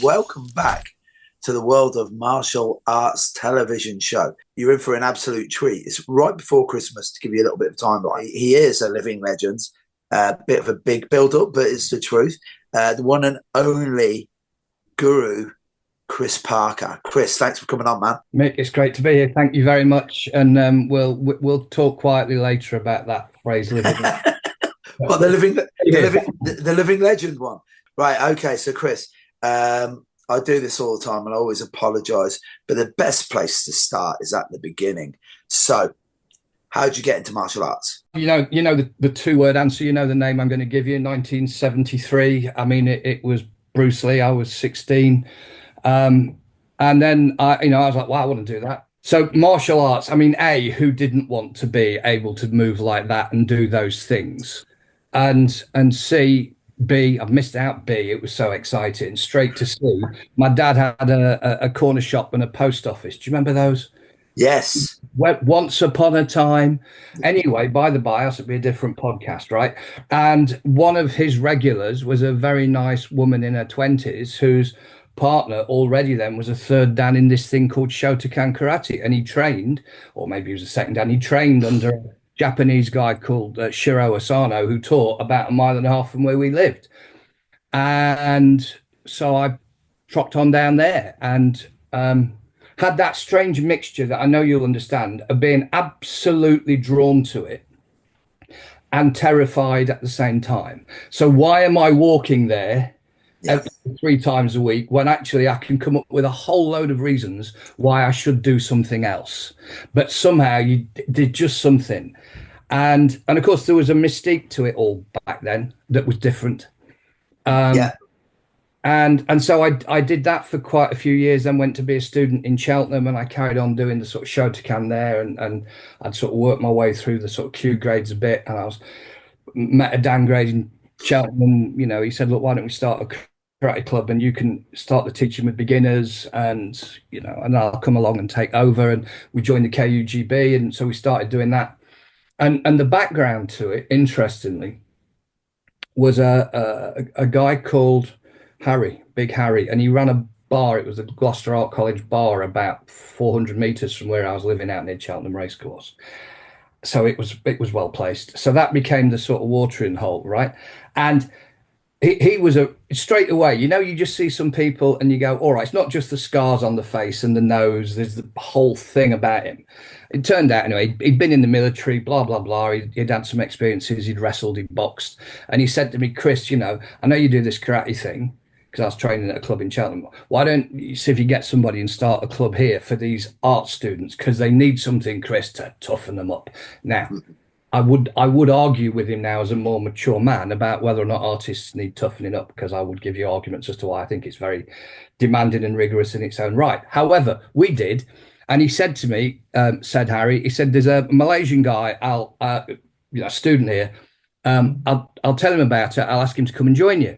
Welcome back to the world of martial arts television show. You're in for an absolute treat. It's right before Christmas to give you a little bit of timeline. He is a living legend, a bit of a big build-up, but it's the truth. The one and only guru, Chris Parker. Chris, thanks for coming on, man. Mick, it's great to be here. Thank you very much, and we'll talk quietly later about that phrase living. Well, the living legend one, right? Okay, so Chris, I do this all the time, and I always apologise, but the best place to start is at the beginning. So, how did you get into martial arts? You know the two-word answer. You know the name I'm going to give you. 1973. I mean, it was Bruce Lee. I was 16, and then I was like, wow, I want to do that. So martial arts. I mean, who didn't want to be able to move like that and do those things, and B, I've missed out B. It was so exciting. Straight to C. My dad had a corner shop and a post office. Do you remember those? Yes. Once upon a time. Anyway, by the by, that'll be a different podcast, right? And one of his regulars was a very nice woman in her 20s whose partner already then was a third dan in this thing called Shotokan Karate. And he trained, or maybe he was a second dan, he trained under a Japanese guy called Shiro Asano, who taught about a mile and a half from where we lived. And so I trocked on down there and had that strange mixture that I know you'll understand of being absolutely drawn to it and terrified at the same time. So why am I walking there Yes. 3 times a week when actually I can come up with a whole load of reasons why I should do something else? But somehow you did just something. And of course there was a mystique to it all back then that was different. Yeah. And so I did that for quite a few years, then went to be a student in Cheltenham, and I carried on doing the sort of Shotokan there, and I'd sort of worked my way through the sort of Q grades a bit, and I was met a Dan grade in Cheltenham. He said, look, why don't we start a karate club, and you can start the teaching with beginners, and I'll come along and take over. And we joined the KUGB, and so we started doing that. And the background to it, interestingly, was a guy called Harry, Big Harry, and he ran a bar. It was the Gloucester Art College bar, about 400 meters from where I was living out near Cheltenham Racecourse. So it was well placed. So that became the sort of watering hole, right? And he was straight away. You just see some people and you go, all right, it's not just the scars on the face and the nose. There's the whole thing about him. It turned out, anyway, he'd been in the military, blah, blah, blah. He'd had some experiences. He'd wrestled, he'd boxed. And he said to me, Chris, I know you do this karate thing, because I was training at a club in Cheltenham. Why don't you see if you get somebody and start a club here for these art students? Because they need something, Chris, to toughen them up. Now, I would argue with him now as a more mature man about whether or not artists need toughening up, because I would give you arguments as to why I think it's very demanding and rigorous in its own right. However, we did, and he said to me, said Harry, he said, "There's a Malaysian guy, a student here. I'll tell him about it. I'll ask him to come and join you."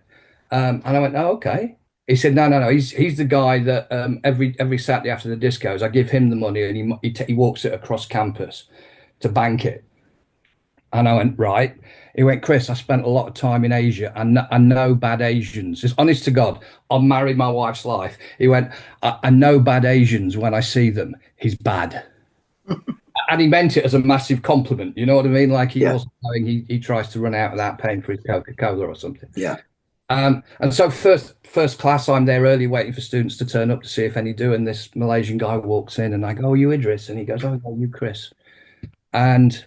And I went, "Oh, okay." He said, "No, no, no. He's the guy that every Saturday after the discos, I give him the money, and he walks it across campus to bank it." And I went, right. He went, "Chris, I spent a lot of time in Asia, and I know bad Asians. Just honest to God, I've married my wife's life." He went, I know bad Asians when I see them. He's bad." And he meant it as a massive compliment. You know what I mean? Like he Yeah. wasn't knowing he tries to run out without paying for his Coca-Cola or something. Yeah. And so first class, I'm there early waiting for students to turn up to see if any do. And this Malaysian guy walks in and I go, "Oh, you Idris?" And he goes, "Oh, no, you Chris." And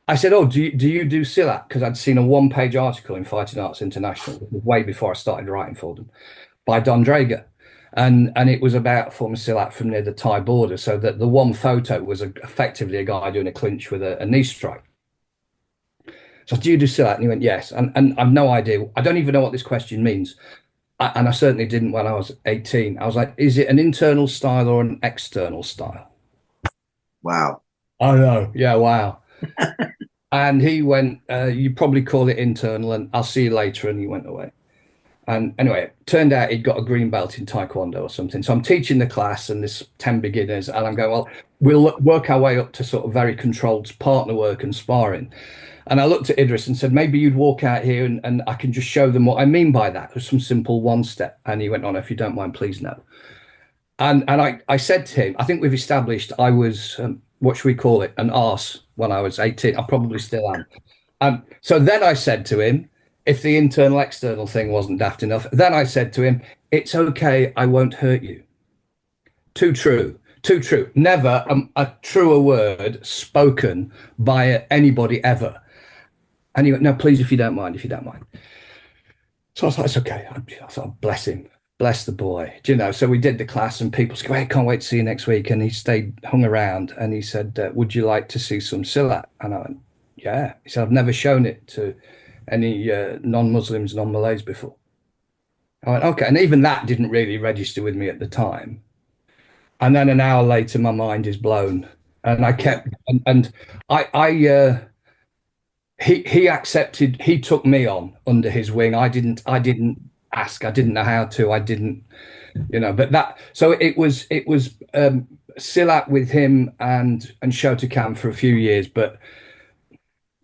I said, "Oh, do you do Silat?" Because I'd seen a one-page article in Fighting Arts International, this was way before I started writing for them, by Don Drager. And it was about former Silat from near the Thai border. So that the one photo was effectively a guy doing a clinch with a knee strike. So, "Do you do Silat?" And he went, "Yes." And I've no idea. I don't even know what this question means. And I certainly didn't when I was 18. I was like, "Is it an internal style or an external style?" Wow. I know. Yeah, wow. And he went, "You probably call it internal, and I'll see you later." And he went away. And anyway, it turned out he'd got a green belt in Taekwondo or something. So I'm teaching the class and there's 10 beginners, and I'm going, well, we'll work our way up to sort of very controlled partner work and sparring. And I looked at Idris and said, maybe you'd walk out here and I can just show them what I mean by that. There's some simple one step. And he went on, if you don't mind, please no. And I said to him, I think we've established I was, what should we call it, an arse when I was 18. I probably still am. So then I said to him, if the internal external thing wasn't daft enough, then I said to him, it's okay, I won't hurt you. Too true. Too true. Never a truer word spoken by anybody ever. And he went, no, please, if you don't mind, if you don't mind. So I was like, it's okay. I thought, bless him, bless the boy. Do you know? So we did the class, and people said, hey, can't wait to see you next week. And he stayed, hung around, and he said, would you like to see some Silat? And I went, yeah. He said, I've never shown it to any non-Muslims, non-Malays before. I went, okay. And even that didn't really register with me at the time. And then an hour later, my mind is blown. And I kept, and he accepted, he took me on under his wing. I didn't ask, I didn't know how to, I didn't, you know, but that, so it was Silat with him and Shotokan for a few years, but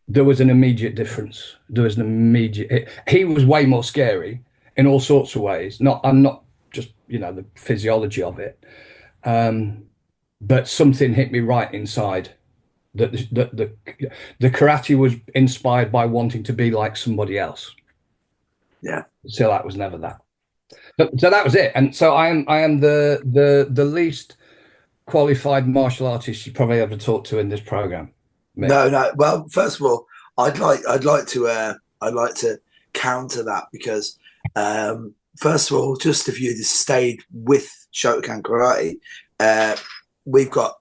there was an immediate difference. There was an immediate, he was way more scary in all sorts of ways. I'm not just, you know, the physiology of it. But something hit me right inside that the karate was inspired by wanting to be like somebody else. Yeah. So that was never that. So that was it. And so I am the least qualified martial artist you probably ever talked to in this program. No. Well, first of all, I'd like to counter that because first of all, just if you'd stayed with Shotokan Karate, we've got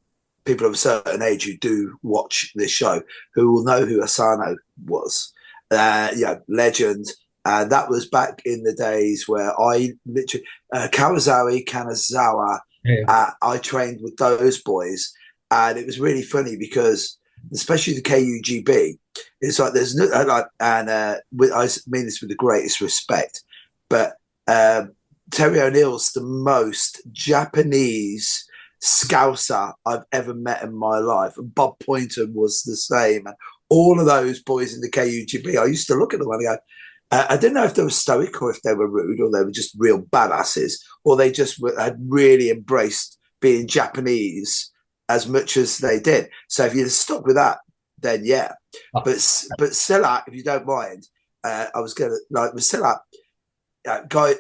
people of a certain age who do watch this show who will know who Asano was. Legend. That was back in the days where I literally, Kanazawa, Yeah. I trained with those boys. And it was really funny because, especially the KUGB, it's like there's no, I mean this with the greatest respect, but Terry O'Neill's the most Japanese Scouser I've ever met in my life. And Bob Poynton was the same. And all of those boys in the KUGB, I used to look at them and go, I didn't know if they were stoic or if they were rude or they were just real badasses or they just had really embraced being Japanese as much as they did. So if you'd stuck with that, then yeah. But Silat, if you don't mind, I was going to, like, with Silat, guy,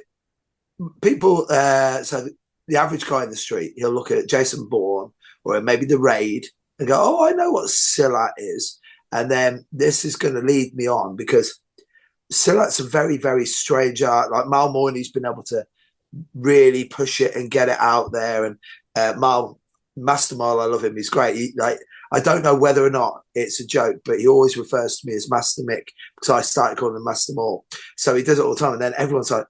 people, so the average guy in the street, he'll look at Jason Bourne or maybe The Raid and go, oh, I know what Silat is. And then this is going to lead me on because Silat's a very, very strange art. Like Mal Mooney's been able to really push it and get it out there. And Master Mal, I love him. He's great. I don't know whether or not it's a joke, but he always refers to me as Master Mick because I started calling him Master Mal. So he does it all the time. And then everyone's like,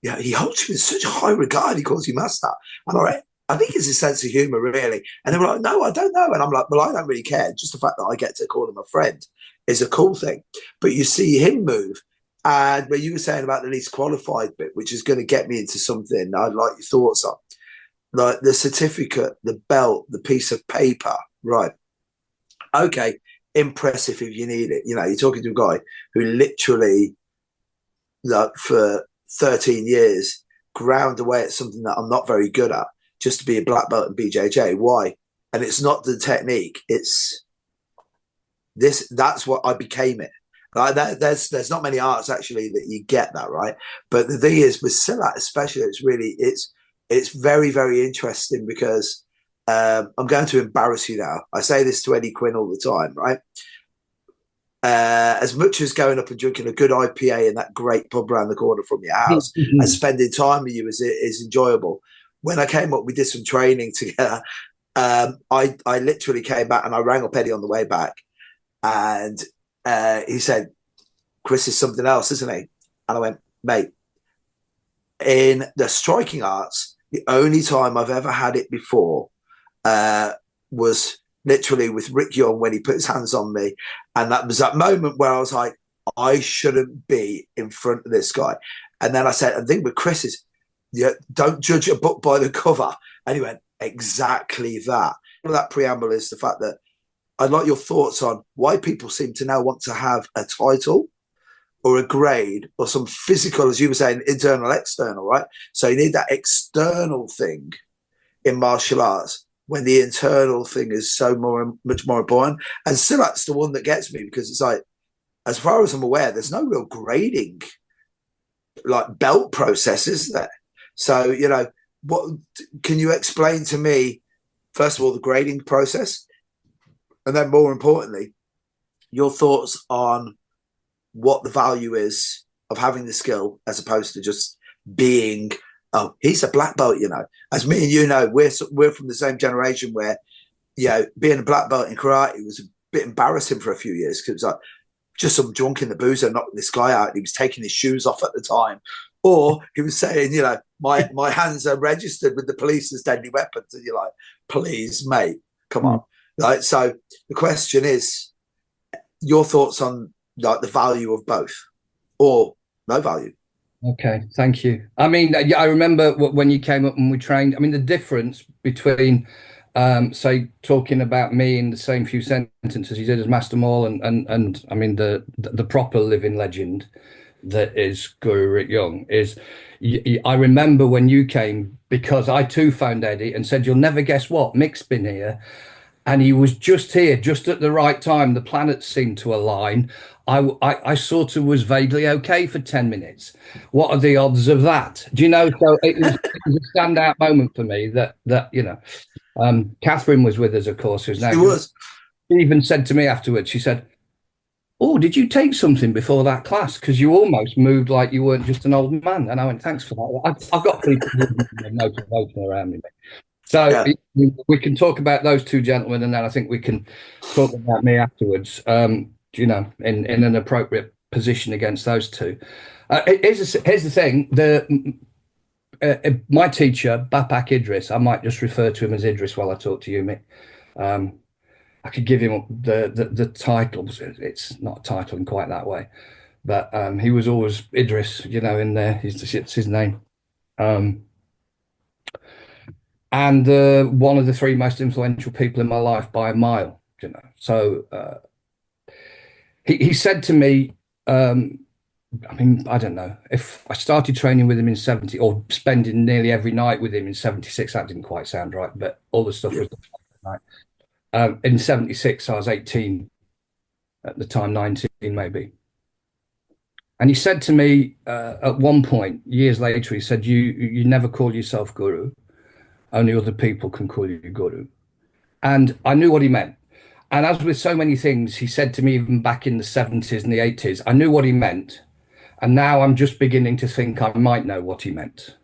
yeah, he holds you in such high regard. He calls you Master. And I think it's his sense of humor, really. And they were like, no, I don't know. And I'm like, well, I don't really care. Just the fact that I get to call him a friend is a cool thing. But you see him move. And where you were saying about the least qualified bit, which is going to get me into something I'd like your thoughts on. Like the certificate, the belt, the piece of paper, right? Okay, impressive if you need it. You know, you're talking to a guy who literally, like, for 13 years, ground away at something that I'm not very good at just to be a black belt in BJJ. Why? And it's not the technique. It's this. That's what I became it. Like that, there's not many arts actually that you get that, right? But the thing is with Silat especially, it's very, very interesting because I'm going to embarrass you now. I say this to Eddie Quinn all the time, right? As much as going up and drinking a good IPA in that great pub around the corner from your house and spending time with you is enjoyable. When I came up, we did some training together. I literally came back and I rang up Eddie on the way back, and he said, "Chris is something else, isn't he?" And I went, "Mate, in the striking arts, the only time I've ever had it before was literally with Rick Young when he put his hands on me. And that was that moment where I was like, I shouldn't be in front of this guy." And then I said, I think with Chris is, yeah, don't judge a book by the cover. And he went, exactly that. That preamble is the fact that I'd like your thoughts on why people seem to now want to have a title or a grade or some physical, as you were saying, internal, external, right? So you need that external thing in martial arts when the internal thing is so much more important. And Silat's the one that gets me, because it's like, as far as I'm aware, there's no real grading, like belt process, is there? So, what can you explain to me, first of all, the grading process? And then more importantly, your thoughts on what the value is of having the skill as opposed to just being, oh, he's a black belt, As me and we're from the same generation where, being a black belt in karate was a bit embarrassing for a few years, because it was like just some drunk in the boozer knocked this guy out and he was taking his shoes off at the time. Or he was saying, my hands are registered with the police as deadly weapons. And you're like, please, mate, come on. Like, so the question is, your thoughts on like the value of both, or no value? Okay, thank you. I mean, I remember when you came up and we trained. I mean, the difference between, say, talking about me in the same few sentences you did as Master Maul, and I mean the proper living legend that is Guru Rick Young is. I remember when you came, because I too found Eddie and said, "You'll never guess what, Mick's been here." And he was just here, just at the right time. The planets seemed to align. I sort of was vaguely okay for 10 minutes. What are the odds of that? Do you know? So it was a standout moment for me that Catherine was with us, of course, who's now. She was. She even said to me afterwards, she said, "Oh, did you take something before that class? Because you almost moved like you weren't just an old man." And I went, "Thanks for that." I've got people motivating around me. So yeah, we can talk about those two gentlemen, and then I think we can talk about me afterwards, in an appropriate position against those two. Here's the thing. My teacher, Bapak Idris, I might just refer to him as Idris while I talk to you, Mick. I could give him the titles. It's not a title in quite that way, but he was always Idris, in there. It's his name. And one of the three most influential people in my life by a mile, So he said to me, I mean, I don't know, if I started training with him in 70 or spending nearly every night with him in 76, that didn't quite sound right, but all the stuff was right. In 76, I was 18 at the time, 19 maybe. And he said to me at one point, years later, he said, you never call yourself guru. Only other people can call you guru. And I knew what he meant. And as with so many things, he said to me even back in the 70s and the 80s, I knew what he meant. And now I'm just beginning to think I might know what he meant.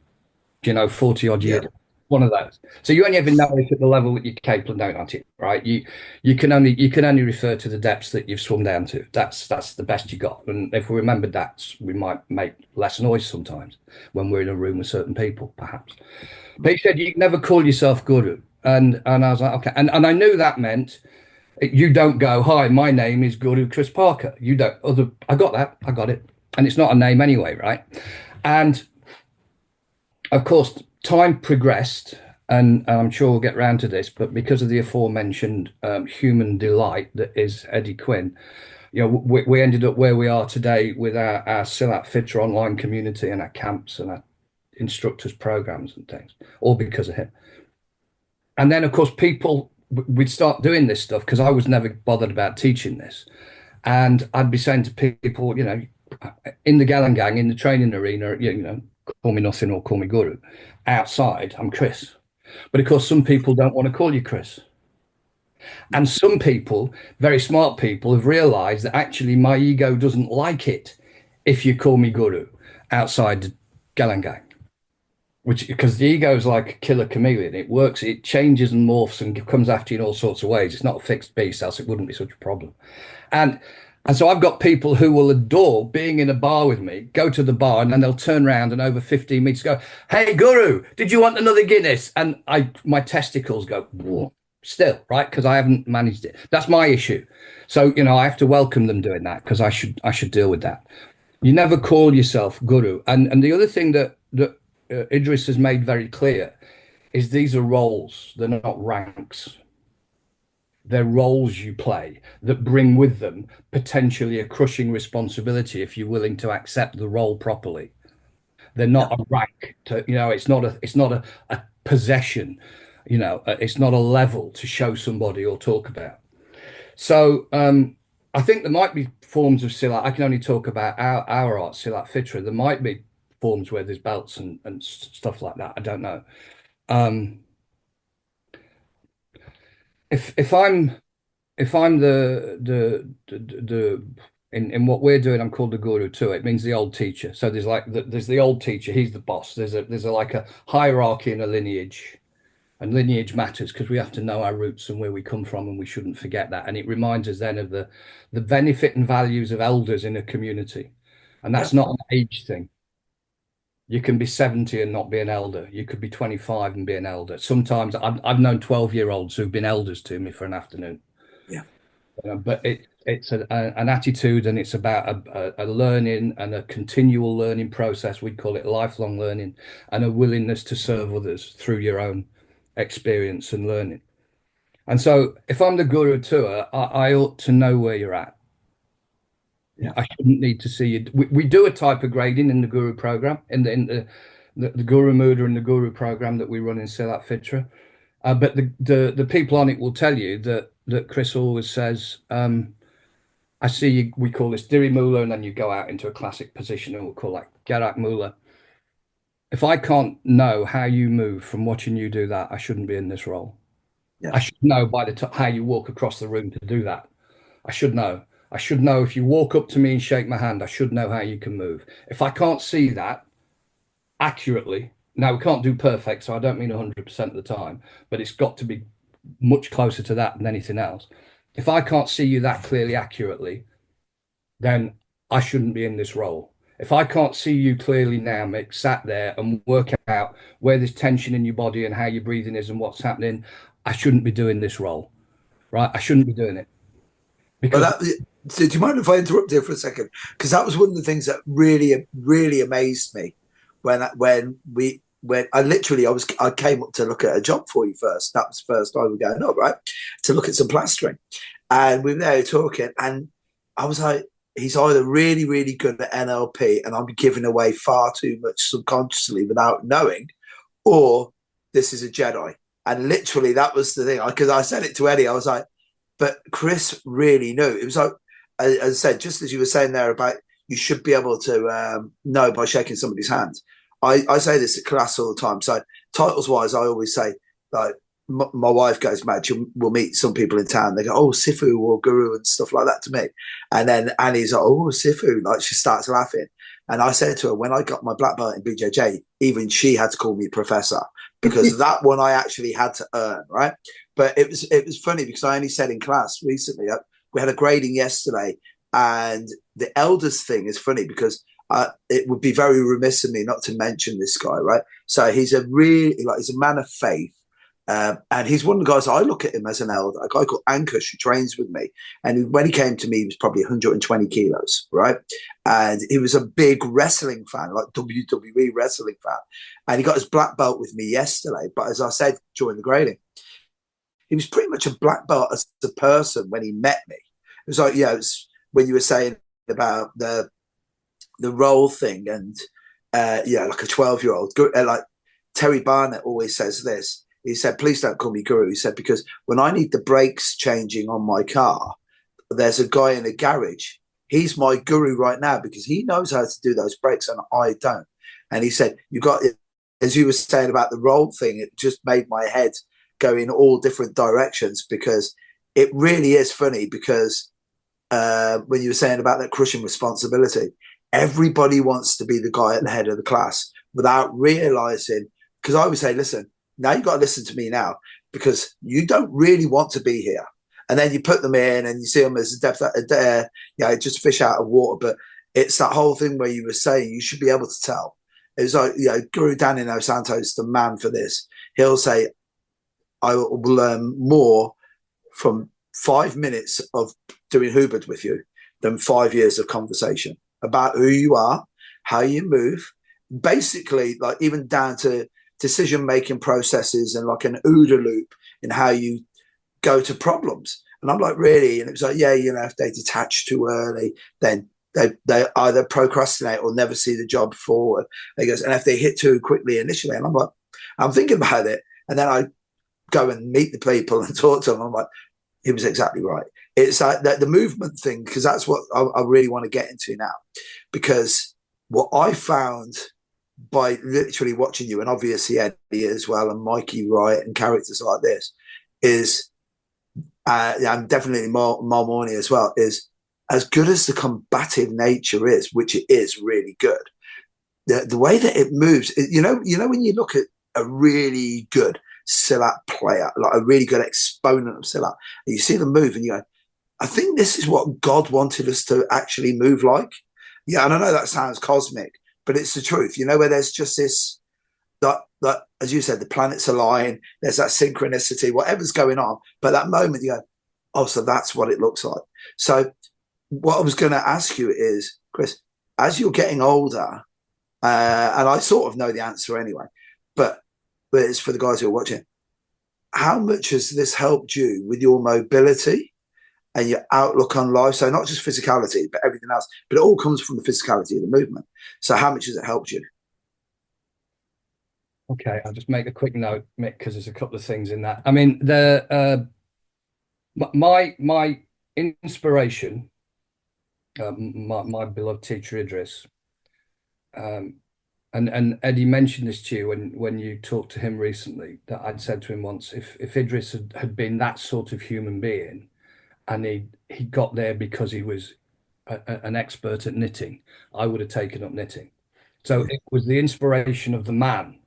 40 odd years. One of those. So you only ever know it at the level that you're capable of knowing, aren't you? Right? You can only refer to the depths that you've swum down to. That's the best you got. And if we remembered that, we might make less noise sometimes when we're in a room with certain people, perhaps. But he said you can never call yourself guru. And I was like, okay. And I knew that meant you don't go, "Hi, my name is Guru Chris Parker." You don't. I got that. I got it. And it's not a name anyway, right? And of course, time progressed, and I'm sure we'll get round to this, but because of the aforementioned human delight that is Eddie Quinn, we ended up where we are today with our Silat Fitter online community and our camps and our instructors programs and things, all because of him. And then, of course, we'd start doing this stuff because I was never bothered about teaching this. And I'd be saying to people, in the Galangang, in the training arena, call me nothing or call me guru. Outside, I'm Chris. But of course, some people don't want to call you Chris. And some people, very smart people, have realized that actually my ego doesn't like it if you call me guru outside the Galangang. Because the ego is like a killer chameleon. It works, it changes and morphs and comes after you in all sorts of ways. It's not a fixed beast, else it wouldn't be such a problem. And so I've got people who will adore being in a bar with me, go to the bar, and then they'll turn around and over 15 minutes go, "Hey, Guru, did you want another Guinness?" And my testicles go, whoa, still, right? Because I haven't managed it. That's my issue. So, I have to welcome them doing that because I should deal with that. You never call yourself Guru. And the other thing that Idris has made very clear is these are roles, they're not ranks. They're roles you play that bring with them potentially a crushing responsibility if you're willing to accept the role properly. They're Yeah. not a rank to, it's not a possession, it's not a level to show somebody or talk about. So I think there might be forms of Silat. I can only talk about our art, Silat Fitra. There might be forms where there's belts and stuff like that. I don't know. Um, if I'm the in what we're doing, I'm called the guru too. It means the old teacher. So there's the old teacher. He's the boss. There's a like a hierarchy and a lineage. And lineage matters because we have to know our roots and where we come from, and we shouldn't forget that. And it reminds us then of the benefit and values of elders in a community. And Yeah. that's not an age thing. You can be 70 and not be an elder. You could be 25 and be an elder. Sometimes I've known 12-year-olds who've been elders to me for an afternoon. Yeah. But it's an attitude, and it's about a learning and a continual learning process. We call it lifelong learning, and a willingness to serve others through your own experience and learning. And so, if I'm the guru tour, I ought to know where you're at. Yeah. I shouldn't need to see you. We do a type of grading in the guru program, in the Guru Muda and the Guru program that we run in Silat Fitra. But the people on it will tell you that Chris always says, I see you, we call this Diri Mula, and then you go out into a classic position, and we'll call that Garak Mula. If I can't know how you move from watching you do that, I shouldn't be in this role. Yeah. I should know by the how you walk across the room to do that. I should know. I should know if you walk up to me and shake my hand, I should know how you can move. If I can't see that accurately, now we can't do perfect, so I don't mean 100% of the time, but it's got to be much closer to that than anything else. If I can't see you that clearly, accurately, then I shouldn't be in this role. If I can't see you clearly now, Mick, sat there and work out where there's tension in your body and how your breathing is and what's happening, I shouldn't be doing this role, right? I shouldn't be doing it But because so do you mind if I interrupt here for a second? Because that was one of the things that really, really amazed me when I came up to look at a job for you first. That was the first time we were going up, right? To look at some plastering. And we were there talking, and I was like, he's either really, really good at NLP and I'm giving away far too much subconsciously without knowing, or this is a Jedi. And literally that was the thing. Because I said it to Eddie, I was like, but Chris really knew. It was like, as I said, just as you were saying there about you should be able to know by shaking somebody's hand. I say this at class all the time. So titles wise, I always say, like, my wife goes mad. We'll meet some people in town. They go, oh, Sifu or Guru and stuff like that to me. And then Annie's like, oh, Sifu. Like, she starts laughing. And I said to her, when I got my black belt in BJJ, even she had to call me professor, because that one I actually had to earn, right? But it was funny because I only said in class recently, we had a grading yesterday, and the elders thing is funny because it would be very remiss of me not to mention this guy, right? So he's a man of faith. And he's one of the guys I look at him as an elder, a guy called Ankush who trains with me. And when he came to me, he was probably 120 kilos, right? And he was a big wrestling fan, like WWE wrestling fan. And he got his black belt with me yesterday. But as I said during the grading, he was pretty much a black belt as a person when he met me. It was like, it's when you were saying about the role thing, and like a 12-year-old, like Terry Barnett always says this. He said, please don't call me Guru. He said, because when I need the brakes changing on my car, there's a guy in a garage. He's my guru right now because he knows how to do those brakes and I don't. And he said, as you were saying about the role thing, it just made my head go in all different directions, because it really is funny because when you were saying about that crushing responsibility, everybody wants to be the guy at the head of the class without realizing, because I would say, listen, now you've got to listen to me now, because you don't really want to be here. And then you put them in and you see them as just fish out of water. But it's that whole thing where you were saying you should be able to tell. It's like, Guru Danilo Santos, the man for this. He'll say, I will learn more from 5 minutes of doing Hubert with you than 5 years of conversation about who you are, how you move, basically, like even down to decision-making processes and like an OODA loop in how you go to problems. And I'm like, really? And it was like, yeah, if they detach too early, then they either procrastinate or never see the job forward. He goes, and if they hit too quickly initially, and I'm like, I'm thinking about it, and then I go and meet the people and talk to them. I'm like, he was exactly right. It's like the movement thing, because that's what I really want to get into now. Because what I found by literally watching you, and obviously Eddie as well, and Mikey Wright, and characters like this, is and definitely Mormoni as well, is as good as the combative nature is, which it is really good. The way that it moves, when you look at a really good Silat player, like a really good exponent of Silat, and you see them move, and you go, I think this is what God wanted us to actually move like. Yeah, and I know that sounds cosmic, but it's the truth. Where there's just this, that as you said, the planets align, there's that synchronicity, whatever's going on. But that moment you go, oh, so that's what it looks like. So what I was going to ask you is, Chris, as you're getting older, and I sort of know the answer anyway, but it's for the guys who are watching, how much has this helped you with your mobility and your outlook on life? So not just physicality, but everything else. But it all comes from the physicality of the movement. So how much has it helped you? Okay, I'll just make a quick note, Mick, because there's a couple of things in that. I mean, my inspiration, my beloved teacher Idris, and Eddie mentioned this to you when you talked to him recently, that I'd said to him once, if Idris had been that sort of human being, and he got there because he was an expert at knitting, I would have taken up knitting. So it was the inspiration of the man.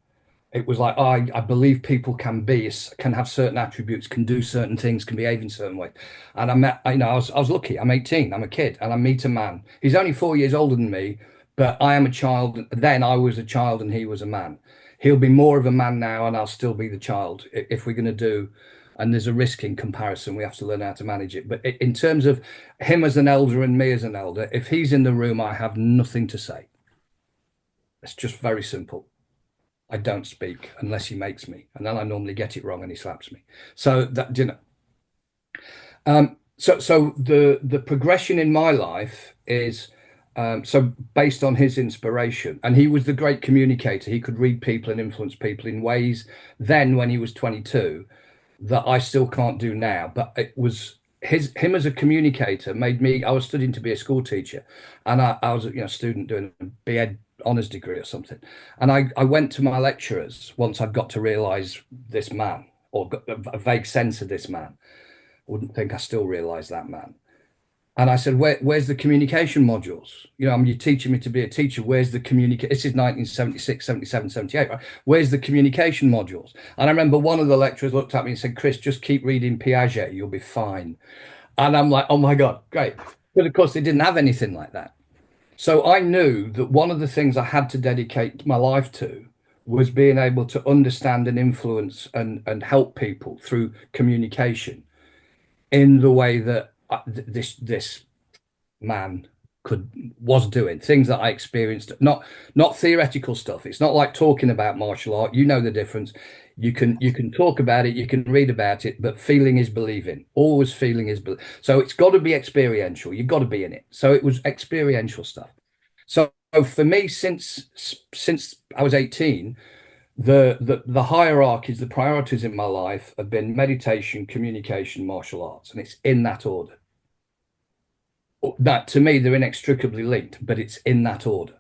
It was like, oh, I believe people can have certain attributes, can do certain things, can behave in certain ways. And I was lucky. I'm 18. I'm a kid, and I meet a man. He's only 4 years older than me, but I am a child. Then I was a child, and he was a man. He'll be more of a man now, and I'll still be the child if we're going to do. And there's a risk in comparison. We have to learn how to manage it. But in terms of him as an elder and me as an elder, if he's in the room, I have nothing to say. It's just very simple. I don't speak unless he makes me, and then I normally get it wrong and he slaps me. So that so the progression in my life is so based on his inspiration, and he was the great communicator. He could read people and influence people in ways then when he was 22 that I still can't do now. But it was him as a communicator made me. I was studying to be a school teacher, and I was a student doing a BEd honours degree or something. And I went to my lecturers once I'd got to realise this man, or got a vague sense of this man. I wouldn't think I still realise that man. And I said, where's the communication modules? You're teaching me to be a teacher. Where's the communication? This is 1976, 77, 78, right? Where's the communication modules? And I remember one of the lecturers looked at me and said, Chris, just keep reading Piaget. You'll be fine. And I'm like, oh my God, great. But of course, they didn't have anything like that. So I knew that one of the things I had to dedicate my life to was being able to understand and influence and help people through communication in the way that this man was doing things that I experienced, not theoretical stuff. It's not like talking about martial art. You know the difference. You can talk about it, you can read about it, but feeling is believing. Always feeling is so it's got to be experiential. You've got to be in it. So it was experiential stuff. So for me, since I was 18, the hierarchies, the priorities in my life have been meditation, communication, martial arts, and it's in that order. That to me, they're inextricably linked, but it's in that order.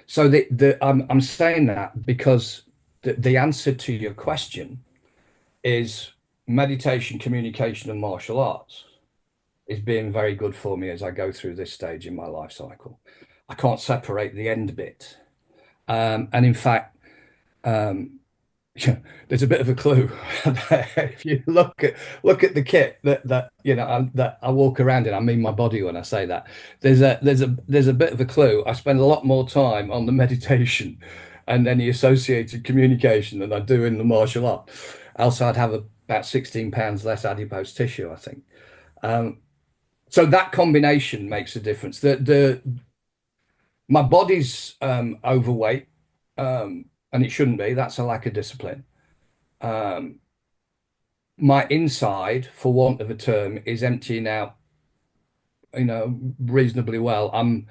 So I'm saying that because the answer to your question is meditation, communication, and martial arts is being very good for me as I go through this stage in my life cycle. I can't separate the end bit. And in fact, there's a bit of a clue. If you look at the kit that I walk around in, I mean my body when I say that. There's a bit of a clue. I spend a lot more time on the meditation and any associated communication than I do in the martial art. Else I'd have about 16 pounds less adipose tissue, I think. So that combination makes a difference. The My body's overweight, and it shouldn't be. That's a lack of discipline. my inside, for want of a term, is emptying out, reasonably well. Um,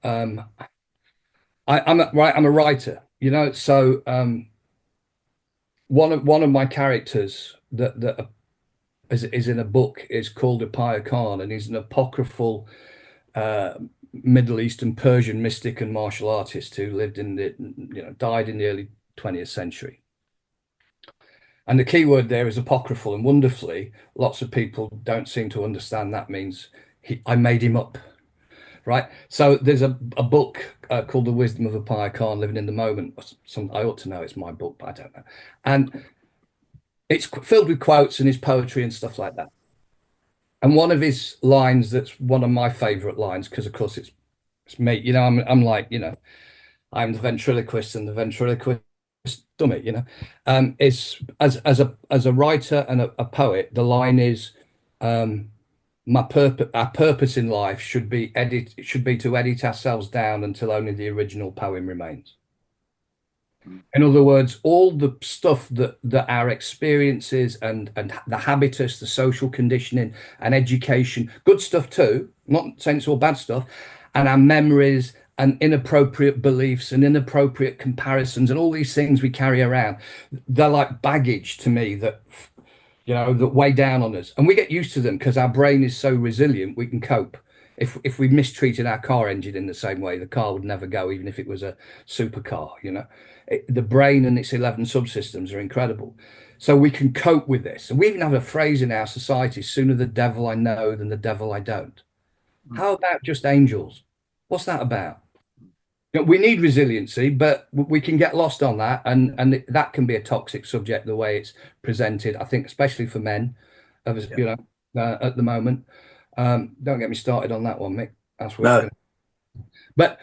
I'm a writer, so one of my characters that is in a book is called Upaya Khan, and he's an apocryphal uh, Middle Eastern Persian mystic and martial artist who lived died in the early 20th century. And the key word there is apocryphal, and wonderfully, lots of people don't seem to understand that means I made him up, right? So there's a book called The Wisdom of Upaya Khan, Living in the Moment. I ought to know it's my book, but I don't know. And it's filled with quotes and his poetry and stuff like that. And one of his lines that's one of my favorite lines, because of course it's me, I'm like, I'm the ventriloquist and the ventriloquist dummy, is as a writer and a poet, the line is our purpose in life should be to edit ourselves down until only the original poem remains. In other words, all the stuff that our experiences and the habitus, the social conditioning and education, good stuff too, not saying it's all bad stuff, and our memories and inappropriate beliefs and inappropriate comparisons and all these things we carry around, they're like baggage to me that weigh down on us. And we get used to them because our brain is so resilient, we can cope. If we mistreated our car engine in the same way, the car would never go, even if it was a supercar. The brain and its 11 subsystems are incredible. So we can cope with this. And we even have a phrase in our society, sooner the devil I know than the devil I don't. How about just angels? What's that about? We need resiliency, but we can get lost on that, and that can be a toxic subject the way it's presented. I think, especially for men, at the moment. Don't get me started on that one, Mick. That's where it's No. going. But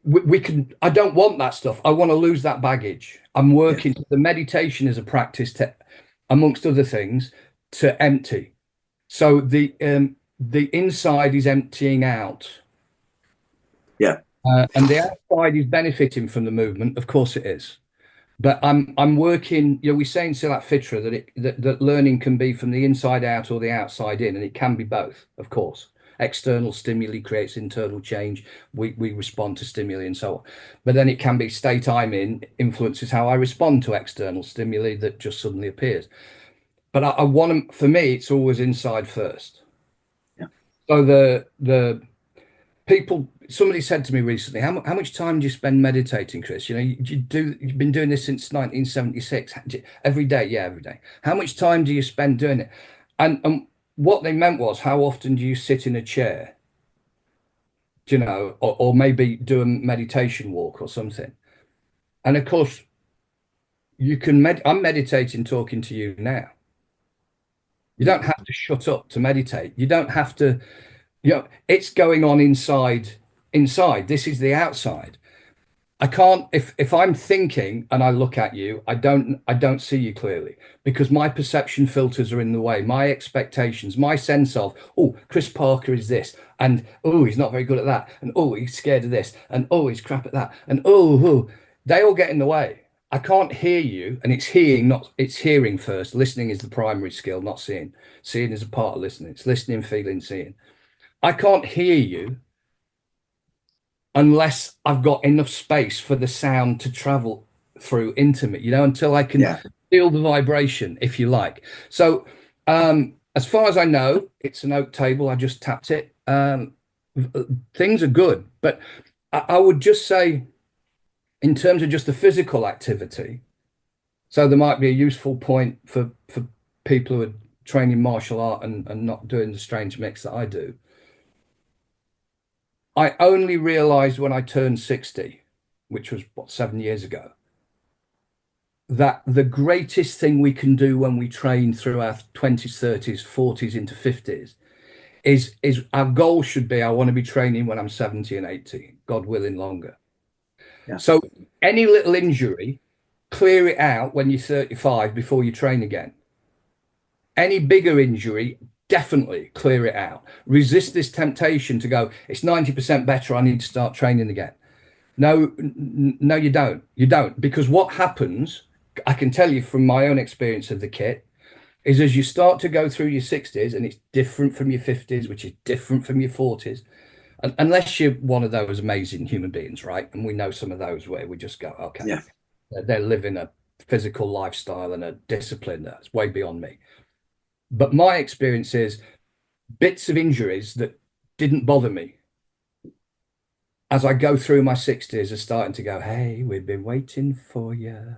we can. I don't want that stuff. I want to lose that baggage. I'm Yeah. working. The meditation is a practice to, amongst other things, to empty. So the inside is emptying out. Yeah. And the outside is benefiting from the movement. Of course it is. But I'm working, we say in Silat Fitra that learning can be from the inside out or the outside in, and it can be both, of course. External stimuli creates internal change. We respond to stimuli and so on. But then it can be state I'm in influences how I respond to external stimuli that just suddenly appears. But I want to, for me, it's always inside first. Yeah. So the people, somebody said to me recently, how much time do you spend meditating, Chris? You've been doing this since 1976. Every day? Yeah, every day. How much time do you spend doing it? And what they meant was, how often do you sit in a chair, or maybe do a meditation walk or something? And of course, I'm meditating talking to you now. You don't have to shut up to meditate. You don't have to, it's going on inside. This is the outside. I can't, if I'm thinking and I look at you, I don't see you clearly because my perception filters are in the way. My expectations, my sense of, oh, Chris Parker is this, and oh, he's not very good at that, and oh, he's scared of this, and oh, he's crap at that, and oh, they all get in the way. I can't hear you, and it's hearing first. Listening is the primary skill, not seeing. Seeing is a part of listening. It's listening, feeling, seeing. I can't hear you unless I've got enough space for the sound to travel through into me, until I can Yeah. feel the vibration, if you like. So, as far as I know, it's an oak table. I just tapped it. Things are good, but I would just say, in terms of just the physical activity, so there might be a useful point for people who are training martial art and not doing the strange mix that I do. I only realized when I turned 60, which was 7 years ago, that the greatest thing we can do when we train through our 20s, 30s, 40s into 50s is our goal should be, I want to be training when I'm 70 and 80, God willing, longer. Yeah. So any little injury, clear it out when you're 35 before you train again. Any bigger injury, definitely clear it out. Resist this temptation to go, it's 90% better, I need to start training again. No, no, you don't. You don't. Because what happens, I can tell you from my own experience of the kit, is as you start to go through your 60s, and it's different from your 50s, which is different from your 40s. And unless you're one of those amazing human beings, right? And we know some of those where we just go, okay, Yeah. they're living a physical lifestyle and a discipline that's way beyond me. But my experience is bits of injuries that didn't bother me as I go through my 60s are starting to go, hey, we've been waiting for you.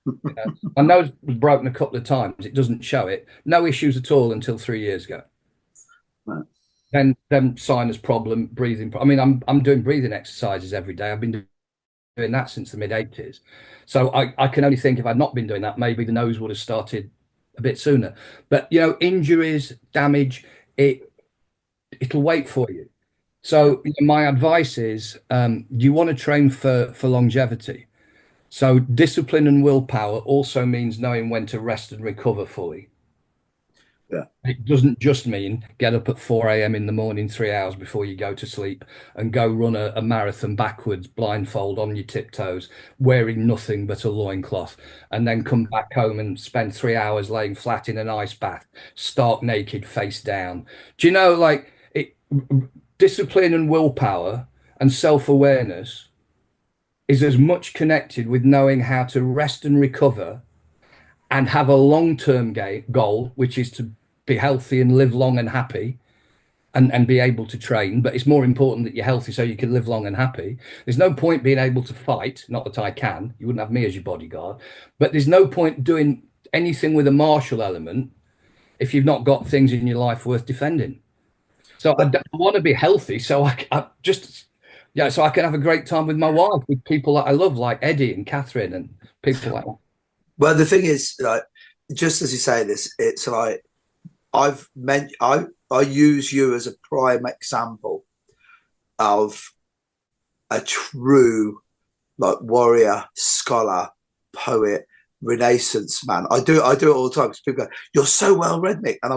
You know, my nose was broken a couple of times. It doesn't show it. No issues at all until 3 years ago. Right. Then sinus problem, breathing. I mean, I'm doing breathing exercises every day. I've been doing that since the mid 80s. So I can only think if I'd not been doing that, maybe the nose would have started a bit sooner. But you know, injuries, damage, it'll wait for you. So you know, my advice is you want to train for longevity. So discipline and willpower also means knowing when to rest and recover fully. Yeah. It doesn't just mean get up at 4 a.m. in the morning, 3 hours before you go to sleep, and go run a marathon backwards, blindfold on your tiptoes, wearing nothing but a loincloth, and then come back home and spend 3 hours laying flat in an ice bath, stark naked, face down. Do you know, like discipline and willpower and self-awareness is as much connected with knowing how to rest and recover and have a long-term goal, which is to be healthy and live long and happy and be able to train. But it's more important that you're healthy so you can live long and happy. There's no point being able to fight, not that I can, you wouldn't have me as your bodyguard, but there's no point doing anything with a martial element if you've not got things in your life worth defending. So I want to be healthy so I just, yeah, so I can have a great time with my wife, with people that I love, like Eddie and Catherine and people like that. Well, the thing is, like, just as you say this, it's like I use you as a prime example of a true like warrior, scholar, poet, Renaissance man. I do it all the time because people go, "You're so well read, Nick," and I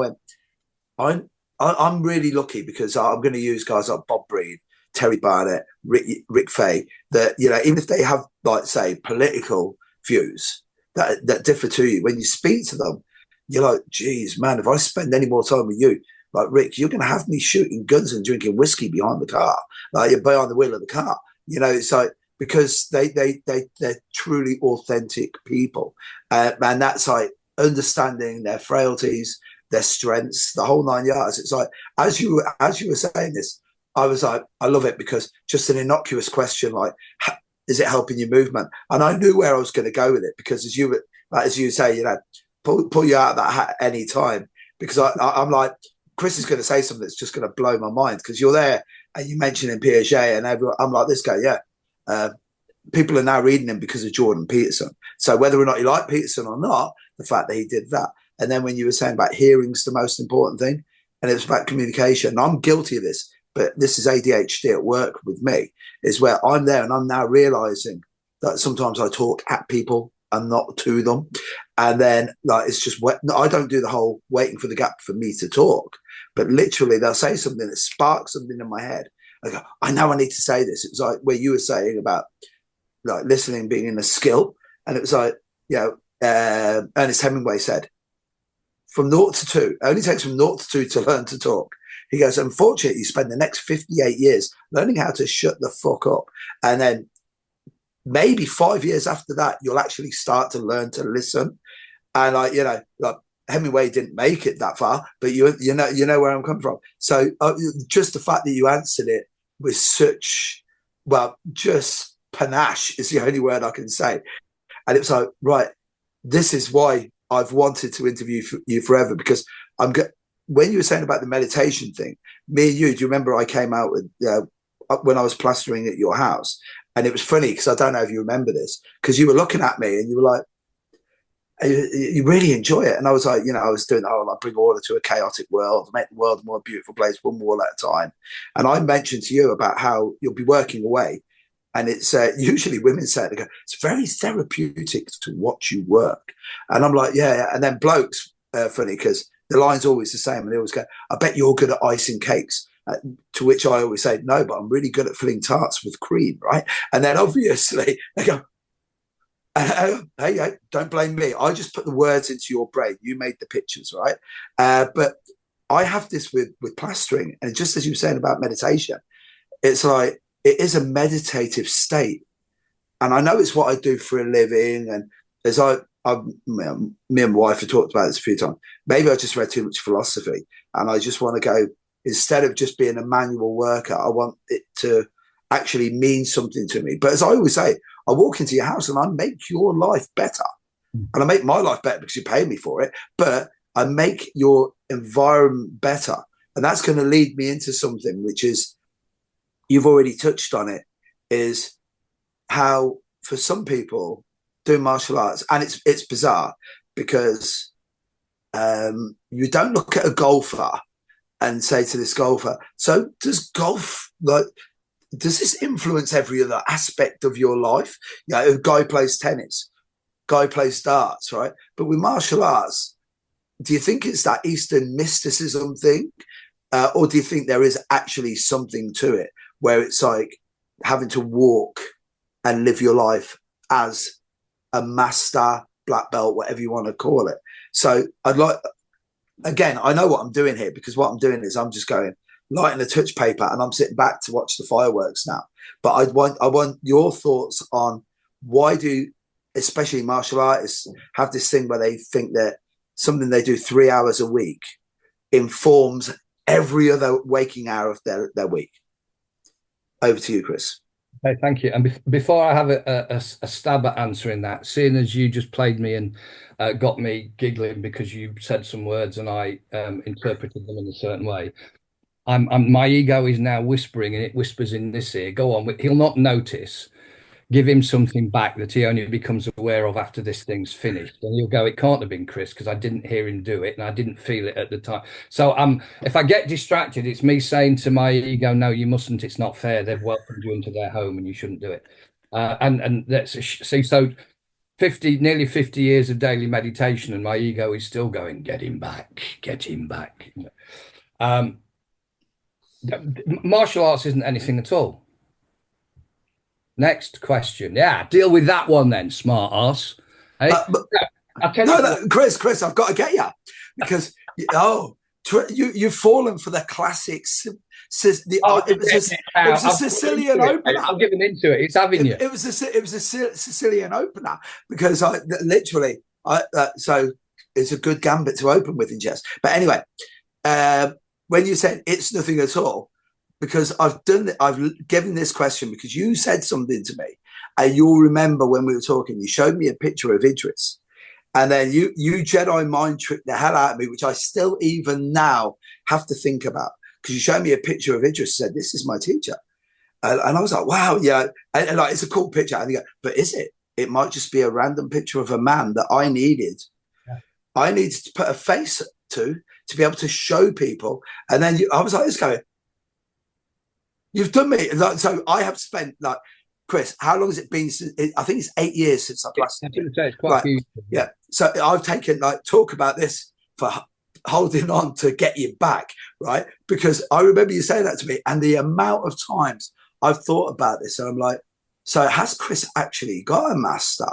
went, I'm really lucky because I'm going to use guys like Bob Breen, Terry Barnett, Rick Fay, that you know, even if they have like say political views that differ to you, when you speak to them, you're like, geez, man, if I spend any more time with you, like Rick, you're going to have me shooting guns and drinking whiskey behind the car, like you're behind the wheel of the car. You know, it's like because they're truly authentic people, and that's like understanding their frailties, their strengths, the whole 9 yards. It's like as you were saying this, I was like, I love it because just an innocuous question like, is it helping your movement? And I knew where I was going to go with it because as you say, you know, pull you out of that hat any time because I'm like, Chris is going to say something that's just going to blow my mind because you're there and you mentioning Piaget and everyone. I'm like, this guy, yeah. People are now reading him because of Jordan Peterson. So whether or not you like Peterson or not, the fact that he did that. And then when you were saying about hearing's the most important thing, and it was about communication. And I'm guilty of this, but this is ADHD at work with me, is where I'm there and I'm now realizing that sometimes I talk at people and not to them. And then like it's just I don't do the whole waiting for the gap for me to talk, but literally they'll say something that sparks something in my head. I go, I know I need to say this. It was like where you were saying about like listening being a skill. And it was like, you know, Ernest Hemingway said, from 0 to 2, it only takes from 0 to 2 to learn to talk. He goes, unfortunately, you spend the next 58 years learning how to shut the fuck up. And then maybe 5 years after that, you'll actually start to learn to listen. And like, you know, like Hemingway didn't make it that far, but you know where I'm coming from. So just the fact that you answered it with such, well, just panache is the only word I can say. And it was like, right, this is why I've wanted to interview you forever, because when you were saying about the meditation thing, me and you, do you remember I came out with when I was plastering at your house? And it was funny because I don't know if you remember this, because you were looking at me and you were like, you really enjoy it. And I was like, you know, I was doing the whole, I bring order to a chaotic world, make the world a more beautiful place, one wall at a time. And I mentioned to you about how you'll be working away. And it's usually women say, they go, it's very therapeutic to watch you work. And I'm like, yeah. And then blokes, funny, because the line's always the same. And they always go, I bet you're good at icing cakes. To which I always say, no, but I'm really good at filling tarts with cream, right? And then obviously they go, Hey, don't blame me. I just put the words into your brain. You made the pictures, right? But I have this with plastering, and just as you were saying about meditation, it's like it is a meditative state, and I know it's what I do for a living. And as me and my wife have talked about this a few times. Maybe I just read too much philosophy, and I just want to go, instead of just being a manual worker, I want it to actually mean something to me. But as I always say, I walk into your house and I make your life better. And I make my life better because you pay me for it, but I make your environment better. And that's going to lead me into something which is, you've already touched on it, is how for some people doing martial arts, and it's bizarre because you don't look at a golfer and say to this golfer, so does golf, like, does this influence every other aspect of your life? You know, a guy plays tennis, guy plays darts, right? But with martial arts, do you think it's that Eastern mysticism thing? Or do you think there is actually something to it where it's like having to walk and live your life as a master, black belt, whatever you want to call it? So I'd like, again, I know what I'm doing here, because what I'm doing is I'm just going, lighting a touch paper, and I'm sitting back to watch the fireworks now. But I want your thoughts on, why do especially martial artists have this thing where they think that something they do 3 hours a week informs every other waking hour of their week? Over to you, Chris. Okay, thank you. And before I have a stab at answering that, seeing as you just played me and got me giggling because you said some words and I interpreted them in a certain way, my ego is now whispering, and it whispers in this ear, go on. He'll not notice. Give him something back that he only becomes aware of after this thing's finished. And he'll go, it can't have been Chris, because I didn't hear him do it and I didn't feel it at the time. So if I get distracted, it's me saying to my ego, no, you mustn't. It's not fair. They've welcomed you into their home and you shouldn't do it. And that's see, so 50, nearly 50 years of daily meditation, and my ego is still going, get him back, get him back. Um, Martial arts isn't anything at all. Next question. Yeah, deal with that one then, smart ass. Hey, Chris, I've got to get you, because you've fallen for the classics. It was a Sicilian opener. I'm giving into it. It's having you. It was a Sicilian opener, because so it's a good gambit to open with in chess. But anyway, when you said it's nothing at all, because I've given this question because you said something to me, and you'll remember when we were talking, you showed me a picture of Idris, and then you Jedi mind tricked the hell out of me, which I still even now have to think about, because you showed me a picture of Idris, said, this is my teacher. And I was like, wow, yeah. And like, it's a cool picture. And you go, but is it? It might just be a random picture of a man that I needed. Yeah. I needed to put a face to be able to show people. And then I was like, this guy, you've done me. Like, so I have spent, like, Chris, how long has it been since? I think it's 8 years since I've last. It's quite a few. Yeah. So I've taken, like, talk about this for holding on to get you back, right? Because I remember you saying that to me, and the amount of times I've thought about this, and I'm like, so has Chris actually got a master,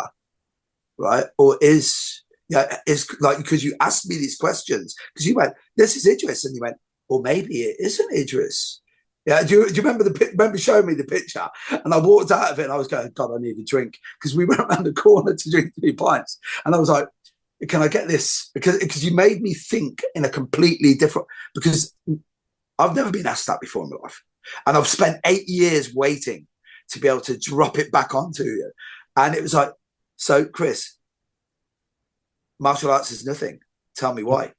right? Or is like, because you asked me these questions, because you went, this is Idris, and you went, or maybe it isn't Idris. Yeah, do you remember showing me the picture? And I walked out of it and I was going, God, I need a drink, because we went around the corner to drink 3 pints. And I was like, can I get this? Because you made me think in a completely different, because I've never been asked that before in my life. And I've spent 8 years waiting to be able to drop it back onto you. And it was like, so Chris, martial arts is nothing. Tell me why.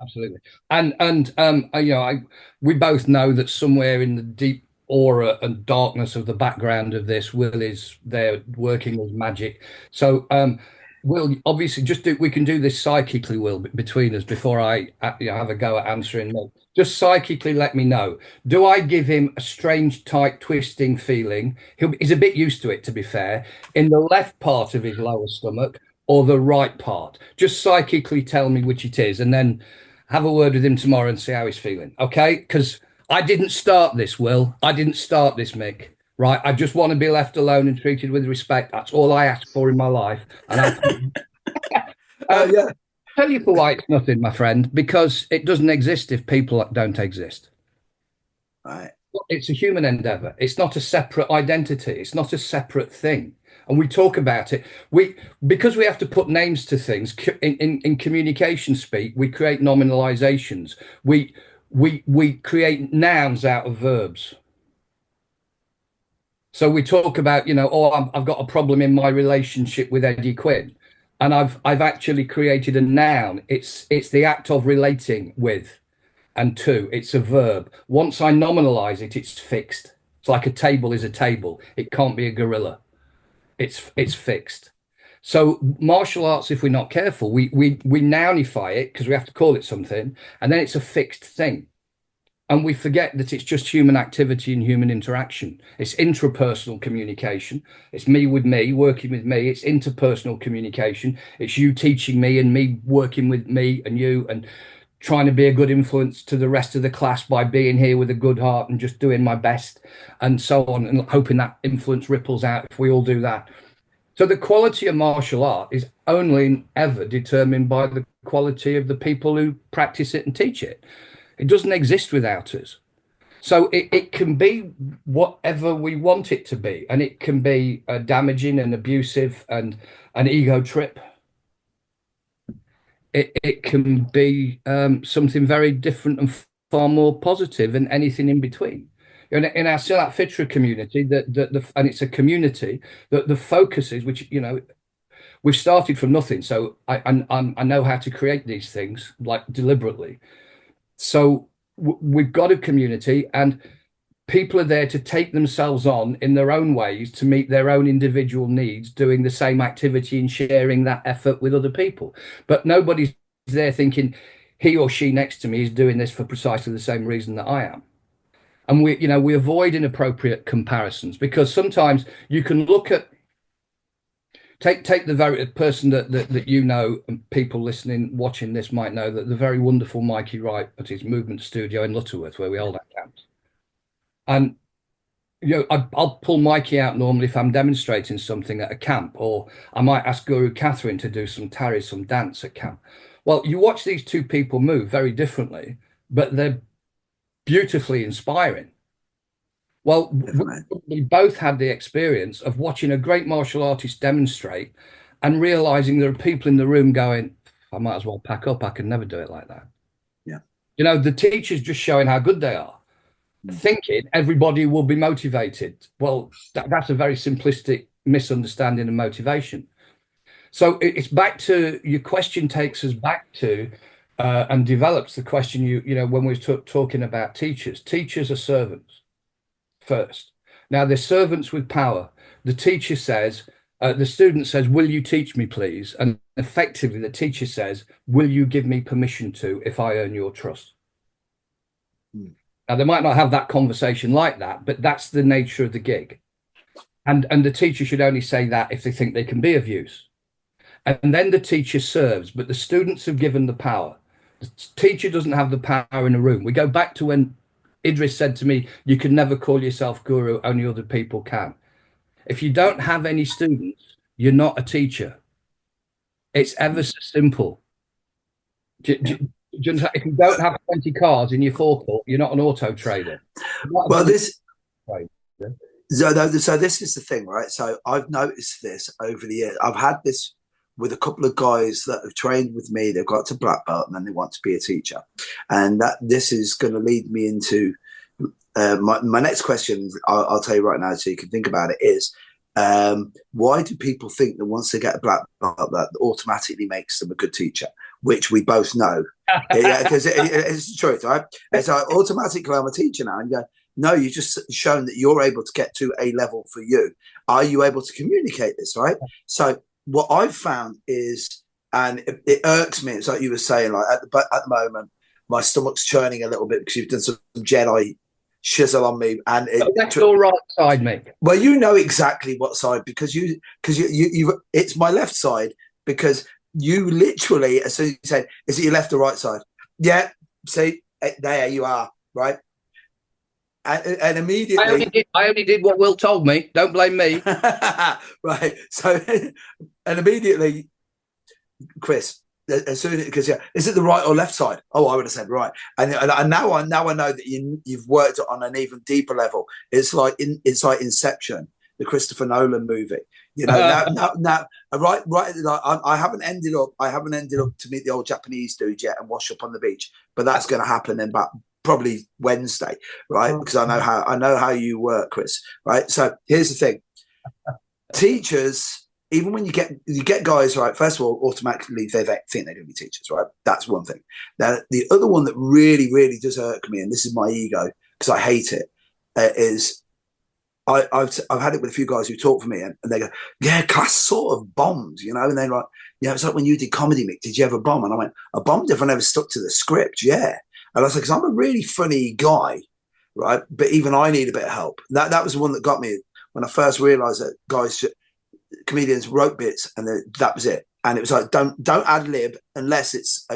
Absolutely. And we both know that somewhere in the deep aura and darkness of the background of this, Will is there working with magic. So Will, obviously, we can do this psychically, Will, between us, before I have a go at answering me. Just psychically let me know. Do I give him a strange, tight, twisting feeling? He's a bit used to it, to be fair, in the left part of his lower stomach or the right part? Just psychically tell me which it is, and then have a word with him tomorrow and see how he's feeling. Okay? Because I didn't start this, Will. I didn't start this, Mick. right? I just want to be left alone and treated with respect. That's all I ask for in my life. And Yeah. tell you for why it's nothing, my friend, because it doesn't exist if people don't exist. Right. It's a human endeavor. It's not a separate identity. It's not a separate thing. And we talk about it. Because we have to put names to things in communication speak, we create nominalizations. We create nouns out of verbs. So we talk about, I've got a problem in my relationship with Eddie Quinn, and I've actually created a noun. It's the act of relating with, and to. It's a verb. Once I nominalize it, it's fixed. It's like a table is a table. It can't be a gorilla. It's fixed. So martial arts, if we're not careful, we nounify it because we have to call it something, and then it's a fixed thing. And we forget that it's just human activity and human interaction. It's intrapersonal communication. It's me with me, working with me. It's interpersonal communication. It's you teaching me and me working with me and you and trying to be a good influence to the rest of the class by being here with a good heart and just doing my best and so on, and hoping that influence ripples out if we all do that. So the quality of martial art is only and ever determined by the quality of the people who practice it and teach it. It doesn't exist without us. So it can be whatever we want it to be, and it can be damaging and abusive and an ego trip. It can be something very different and far more positive, and anything in between. In our Silat Fitra community, and it's a community that the focus is, which we've started from nothing, so I know how to create these things like deliberately. So we've got a community, and people are there to take themselves on in their own ways to meet their own individual needs, doing the same activity and sharing that effort with other people. But nobody's there thinking he or she next to me is doing this for precisely the same reason that I am. And we avoid inappropriate comparisons, because sometimes you can look at take the very person that and people listening, watching this might know, that the very wonderful Mikey Wright at his movement studio in Lutterworth, where we hold our camps. And I'll pull Mikey out normally if I'm demonstrating something at a camp, or I might ask Guru Catherine to do some tari, some dance at camp. Well, you watch these two people move very differently, but they're beautifully inspiring. Well, we both had the experience of watching a great martial artist demonstrate and realizing there are people in the room going, I might as well pack up. I can never do it like that. Yeah. The teacher's just showing how good they are, thinking everybody will be motivated. Well, that's a very simplistic misunderstanding of motivation. So it's back to your question, takes us back to and develops the question when we were talking about teachers. Teachers are servants first. Now they're servants with power. The teacher says, the student says, will you teach me, please? And effectively the teacher says, will you give me permission to, if I earn your trust? Now they might not have that conversation like that, but that's the nature of the gig. And the teacher should only say that if they think they can be of use. And then the teacher serves, but the students have given the power. The teacher doesn't have the power in a room. We go back to when Idris said to me, you can never call yourself guru, only other people can. If you don't have any students, you're not a teacher. It's ever so simple. If you don't have 20 cars in your forecourt, you're not an auto trader. Well, so this is the thing, right? So I've noticed this over the years. I've had this with a couple of guys that have trained with me. They've got to black belt and then they want to be a teacher. And this is going to lead me into my next question. I'll tell you right now so you can think about it is, why do people think that once they get a black belt that automatically makes them a good teacher? Which we both know. Because it's the truth, right? It's like automatically I'm a teacher now. And you go, no, you've just shown that you're able to get to a level for you. Are you able to communicate this, right? So what I've found is, and it irks me, it's like you were saying, like at the moment, my stomach's churning a little bit because you've done some Jedi shizzle on me. And that's your right side, mate. Well, you know exactly what side, because you it's my left side, because you literally, as soon as you say, is it your left or right side? Yeah, see, there you are, right? and immediately, I only did what Will told me. Don't blame me. right? So, and immediately, Chris, as soon because yeah, is it the right or left side? Oh, I would have said right. And now I know that you've worked on an even deeper level. It's like Inception, the Christopher Nolan movie. You know, now, right. Like, I haven't ended up to meet the old Japanese dude yet and wash up on the beach, but that's going to happen in about probably Wednesday, right? Because I know how you work, Chris. Right. So here's the thing: teachers, even when you get guys, right, first of all, automatically they think they're going to be teachers, right? That's one thing. Now, the other one that really, really does irk me, and this is my ego because I hate it, is I've had it with a few guys who talk for me and they go, yeah, class sort of bombed, you know, and they're like, yeah, it's like when you did comedy, Mick, did you ever bomb? And I went, I bombed if I never stuck to the script, yeah. And I was like, because I'm a really funny guy, right? But even I need a bit of help. That was the one that got me when I first realized that comedians wrote bits and that was it. And it was like, don't ad lib unless it's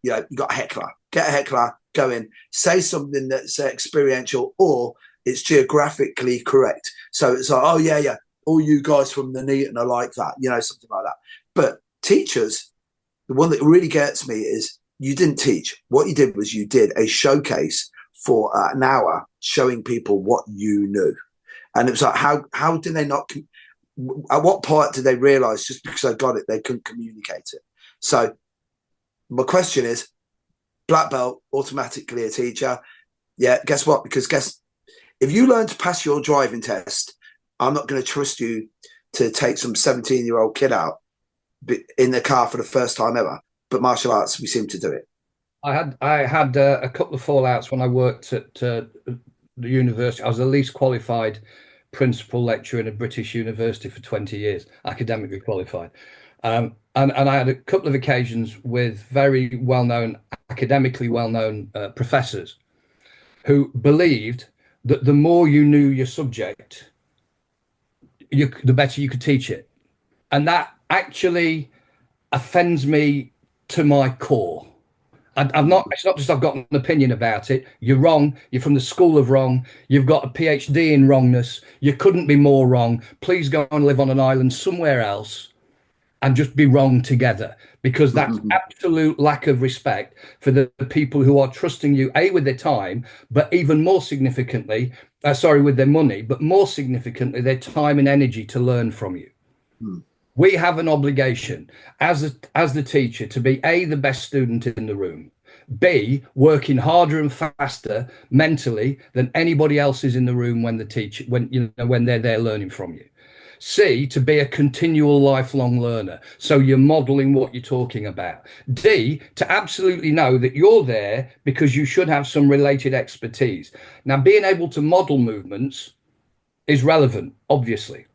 you got a heckler. Get a heckler, go in, say something that's experiential or it's geographically correct. So it's like, oh yeah, all you guys from the Neaton are like that, something like that. But teachers, the one that really gets me is you didn't teach. What you did was you did a showcase for an hour showing people what you knew. And it was like, how did they not? At what point did they realize just because I got it, they couldn't communicate it? So my question is, black belt, automatically a teacher. Yeah, guess what? Because if you learn to pass your driving test, I'm not going to trust you to take some 17-year-old kid out in the car for the first time ever. But martial arts, we seem to do it. I had a couple of fallouts when I worked at the university. I was the least qualified principal lecturer in a British university for 20 years, academically qualified. And I had a couple of occasions with very well-known, academically well-known professors who believed that the more you knew your subject, the better you could teach it. And that actually offends me to my core. It's not just I've got an opinion about it. You're wrong. You're from the school of wrong. You've got a PhD in wrongness. You couldn't be more wrong. Please go and live on an island somewhere else and just be wrong together, because that's absolute lack of respect for the people who are trusting you, A, with their time, but even more significantly, with their money, but more significantly, their time and energy to learn from you. We have an obligation as the teacher to be A, the best student in the room, B, working harder and faster mentally than anybody else is in the room when they're there learning from you. C, to be a continual lifelong learner. So you're modeling what you're talking about. D, to absolutely know that you're there because you should have some related expertise. Now, being able to model movements is relevant, obviously.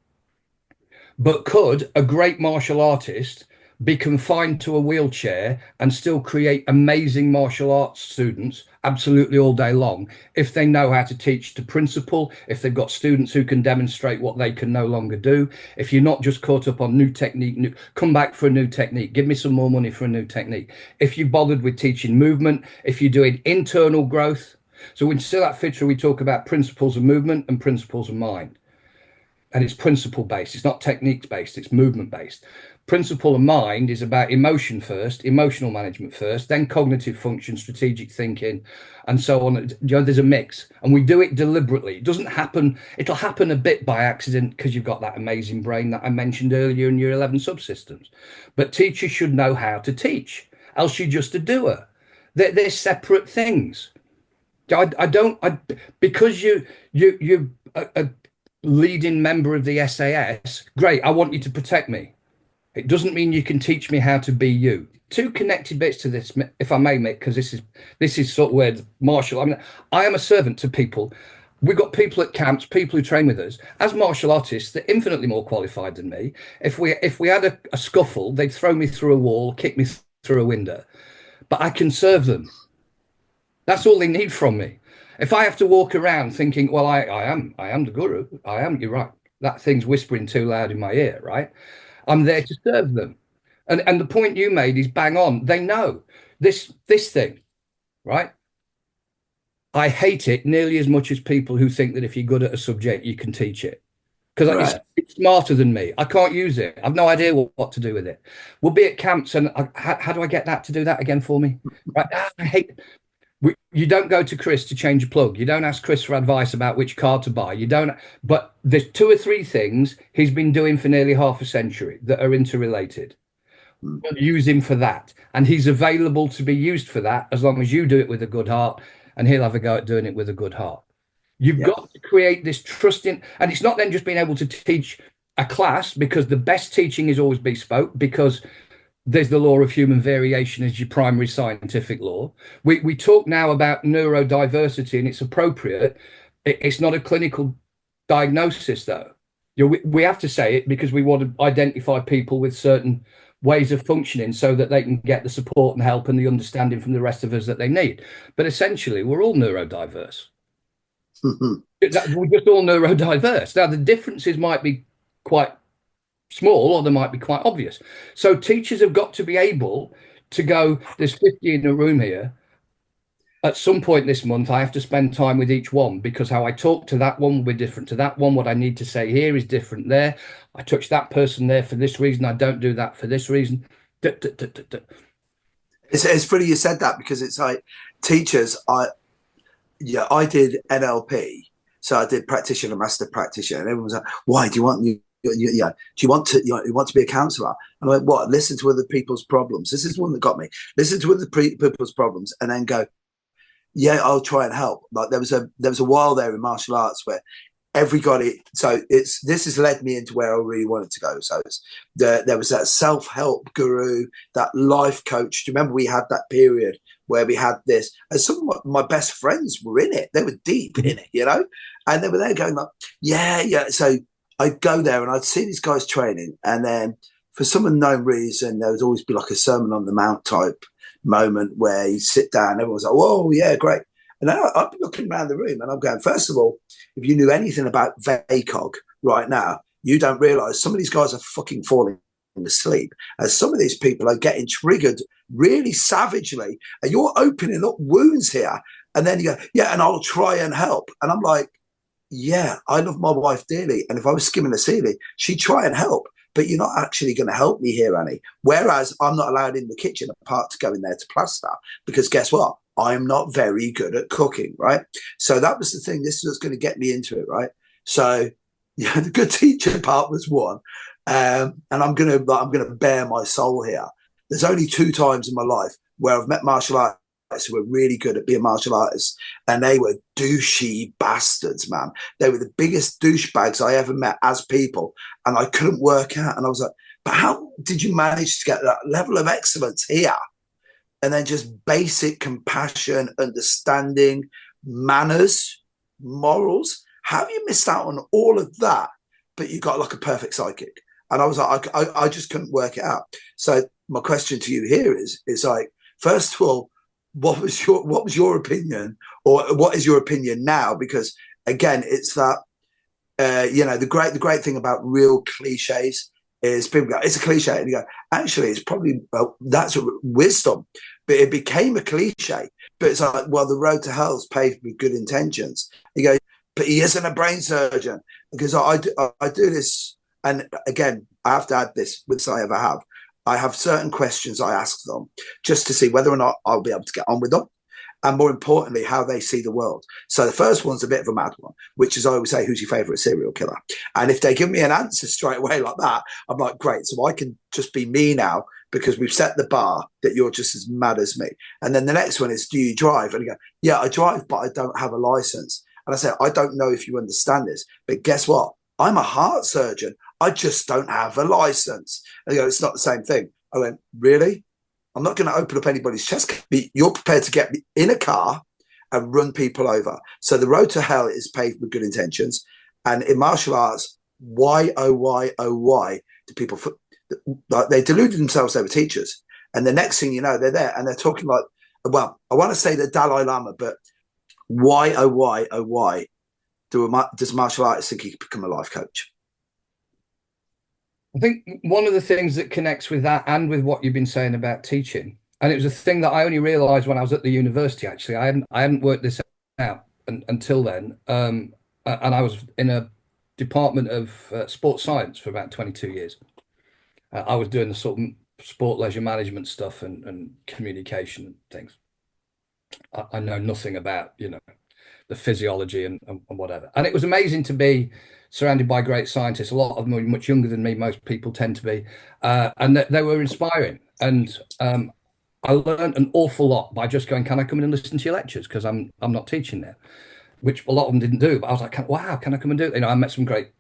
But could a great martial artist be confined to a wheelchair and still create amazing martial arts students absolutely all day long if they know how to teach to principle, if they've got students who can demonstrate what they can no longer do, if you're not just caught up on new technique, come back for a new technique, give me some more money for a new technique, if you bothered with teaching movement, if you're doing internal growth. So in Silat Fitra, we talk about principles of movement and principles of mind. And it's principle based. It's not techniques based. It's movement based. Principle of mind is about emotion first, emotional management first, then cognitive function, strategic thinking, and so on. There's a mix, and we do it deliberately. It doesn't happen. It'll happen a bit by accident because you've got that amazing brain that I mentioned earlier in your 11 subsystems. But teachers should know how to teach, else you're just a doer. They're separate things. Because you a leading member of the SAS, great, I want you to protect me. It doesn't mean you can teach me how to be you. Two connected bits to this, if I may, Mick, because this is sort of where martial. I am a servant to people. We've got people at camps, people who train with us as martial artists. They're infinitely more qualified than me. If we had a scuffle, they'd throw me through a wall, kick me through a window, but I can serve them. That's all they need from me. If I have to walk around thinking, well, I am the guru, you're right. That thing's whispering too loud in my ear, right? I'm there to serve them. And the point you made is bang on. They know this thing, right? I hate it nearly as much as people who think that if you're good at a subject, you can teach it. Because Right. it's smarter than me. I can't use it. I've no idea what to do with it. We'll be at camps, and how do I get that to do that again for me? Right? I hate. You don't go to Chris to change a plug. You don't ask Chris for advice about which car to buy. You don't. But there's two or three things he's been doing for nearly half a century that are interrelated. Mm. Use him for that, and he's available to be used for that as long as you do it with a good heart, and he'll have a go at doing it with a good heart. You've Yeah. got to create this trust in, and it's not then just being able to teach a class, because the best teaching is always bespoke, because there's the law of human variation as your primary scientific law. We talk now about neurodiversity, and it's appropriate. It's not a clinical diagnosis, though. We have to say it because we want to identify people with certain ways of functioning so that they can get the support and help and the understanding from the rest of us that they need. But essentially, we're all neurodiverse. We're just all neurodiverse. Now, the differences might be quite small or they might be quite obvious. So teachers have got to be able to go, there's 50 in a room here. At some point this month, I have to spend time with each one, because how I talk to that one will be different to that one. What I need to say here is different there. I touch that person there for this reason. I don't do that for this reason. It's funny you said that, because it's like teachers. I did NLP, so I did practitioner, master practitioner, and everyone was like, "Why do you want do you want to you want to be a counsellor?" And I went, "What? Listen to other people's problems." This is one that got me. Listen to other people's problems, and then go, "Yeah, I'll try and help." Like there was a while there in martial arts where everybody. So this has led me into where I really wanted to go. So there was that self-help guru, that life coach. Do you remember we had that period where we had this, and some of my best friends were in it. They were deep in it, and they were there going like, yeah. So I'd go there and I'd see these guys training, and then for some unknown reason, there would always be like a Sermon on the Mount type moment where you sit down, everyone's like, "Whoa, yeah, great." And then I'd be looking around the room and I'm going, first of all, if you knew anything about VACOG right now, you don't realize some of these guys are fucking falling asleep. And some of these people are getting triggered really savagely. And you're opening up wounds here. And then you go, "Yeah, and I'll try and help." And I'm like, yeah, I love my wife dearly. And if I was skimming the ceiling, she'd try and help. But you're not actually going to help me here, Annie. Whereas I'm not allowed in the kitchen apart to go in there to plaster, because guess what? I'm not very good at cooking, right? So that was the thing. This was going to get me into it, right? So yeah, the good teacher part was one, and I'm gonna bare my soul here. There's only 2 times in my life where I've met martial artists who were really good at being martial artists, and they were douchey bastards, man. They were the biggest douchebags I ever met as people, and I couldn't work out. And I was like, "But how did you manage to get that level of excellence here?" And then just basic compassion, understanding, manners, morals. How have you missed out on all of that, but you got like a perfect psychic? And I was like, I just couldn't work it out. So my question to you here is like, first of all, what was your opinion, or what is your opinion now? Because again, it's that the great thing about real cliches is people go, "It's a cliche," and you go, "Actually, it's probably that's wisdom." But it became a cliche. But it's like, well, the road to hell is paved with good intentions. You go, "But he isn't a brain surgeon," because I do this, and again, I have to add this, which I ever have. I have certain questions I ask them just to see whether or not I'll be able to get on with them, and more importantly, how they see the world. So the first one's a bit of a mad one, which is I always say, "Who's your favorite serial killer?" And if they give me an answer straight away like that, I'm like, great. So I can just be me now, because we've set the bar that you're just as mad as me. And then the next one is, "Do you drive?" And you go, "Yeah, I drive, but I don't have a license." And I say, "I don't know if you understand this, but guess what? I'm a heart surgeon. I just don't have a license." And you go, "It's not the same thing." I went, "Really? I'm not going to open up anybody's chest. You're prepared to get me in a car and run people over." So the road to hell is paved with good intentions. And in martial arts, why do people, like, they deluded themselves they were teachers. And the next thing you know, they're there and they're talking like, well, I want to say the Dalai Lama, but why does martial artists think he could become a life coach? I think one of the things that connects with that and with what you've been saying about teaching, and it was a thing that I only realized when I was at the university, actually. I hadn't worked this out until then. And I was in a department of sports science for about 22 years. I was doing the sort of sport leisure management stuff and communication and things. I know nothing about, the physiology and whatever. And it was amazing to be surrounded by great scientists. A lot of them were much younger than me. Most people tend to be, and they were inspiring. And I learned an awful lot by just going, "Can I come in and listen to your lectures? Because I'm not teaching there," which a lot of them didn't do. But I was like, "Wow, can I come and do it?" I met some great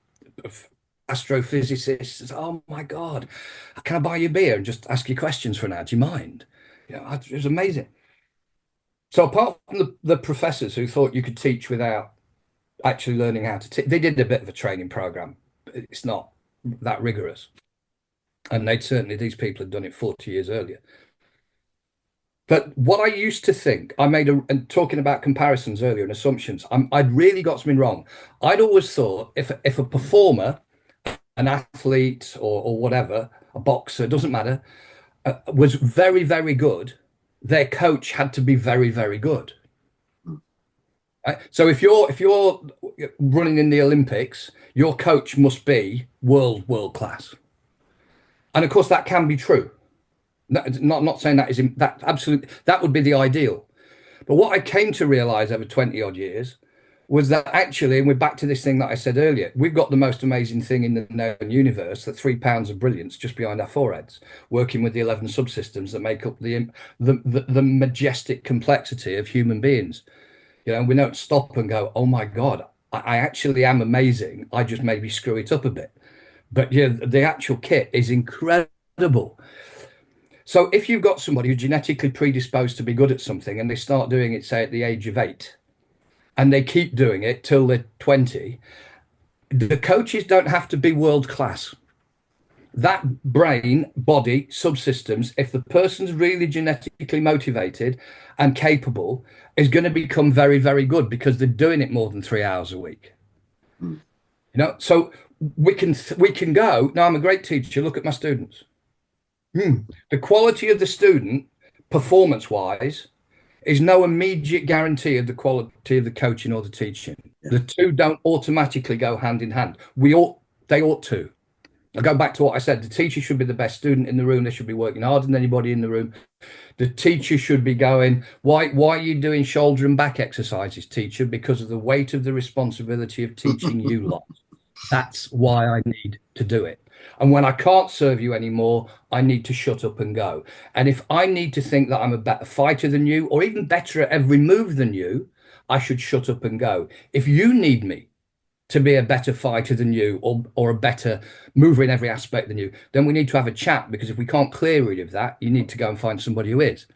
astrophysicists. Oh my God, can I buy you a beer and just ask you questions for an hour? Do you mind? It was amazing. So apart from the professors who thought you could teach without actually learning how to teach, they did a bit of a training program. It's not that rigorous. And these people had done it 40 years earlier. But what I used to think, and talking about comparisons earlier and assumptions, I'd really got something wrong. I'd always thought if a performer, an athlete or whatever, a boxer, doesn't matter, was very, very good, their coach had to be very, very good. Right? So if you're running in the Olympics, your coach must be world class. And of course that can be true. Not saying that is that absolutely that would be the ideal. But what I came to realize over 20 odd years was that actually, and we're back to this thing that I said earlier, we've got the most amazing thing in the known universe, the 3 pounds of brilliance just behind our foreheads, working with the 11 subsystems that make up the majestic complexity of human beings. We don't stop and go, "Oh my God, I actually am amazing. I just maybe screw it up a bit." But the actual kit is incredible. So if you've got somebody who's genetically predisposed to be good at something and they start doing it, say, at the age of 8, and they keep doing it till they're 20, the coaches don't have to be world class. That brain, body, subsystems, if the person's really genetically motivated and capable, is going to become very, very good because they're doing it more than 3 hours a week. So we can go, "No, I'm a great teacher. Look at my students." The quality of the student, performance-wise, is no immediate guarantee of the quality of the coaching or the teaching. Yeah. The two don't automatically go hand in hand. They ought to. I go back to what I said. The teacher should be the best student in the room. They should be working harder than anybody in the room. The teacher should be going, why are you doing shoulder and back exercises, teacher? Because of the weight of the responsibility of teaching you lot. That's why I need to do it. And when I can't serve you anymore, I need to shut up and go. And if I need to think that I'm a better fighter than you, or even better at every move than you, I should shut up and go. If you need me to be a better fighter than you, or a better mover in every aspect than you, then we need to have a chat, because if we can't clear rid of that, you need to go and find somebody who is.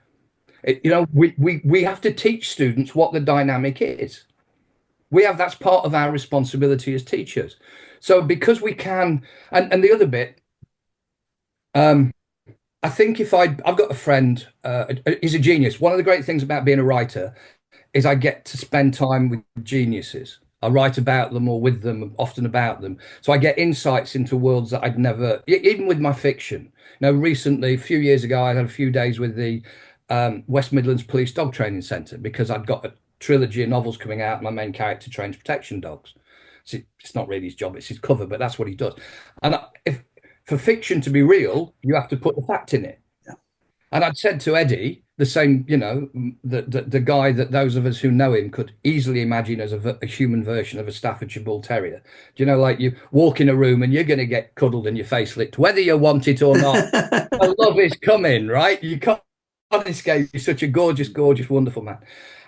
We have to teach students what the dynamic is. That's part of our responsibility as teachers. So because we can, and the other bit, I think I've got a friend, he's a genius. One of the great things about being a writer is I get to spend time with geniuses. I write about them or with them, often about them. So I get insights into worlds that I'd never, even with my fiction. Recently, a few years ago, I had a few days with the West Midlands Police Dog Training Centre, because I'd got a trilogy of novels coming out. My main character trains protection dogs. So it's not really his job, it's his cover, but that's what he does. And if for fiction to be real, you have to put the fact in it. Yeah. And I'd said to Eddie, the same, the guy that those of us who know him could easily imagine as a human version of a Staffordshire Bull Terrier. Like you walk in a room and you're going to get cuddled and your face licked, whether you want it or not. Love is coming, right? You can't escape. You're such a gorgeous, gorgeous, wonderful man.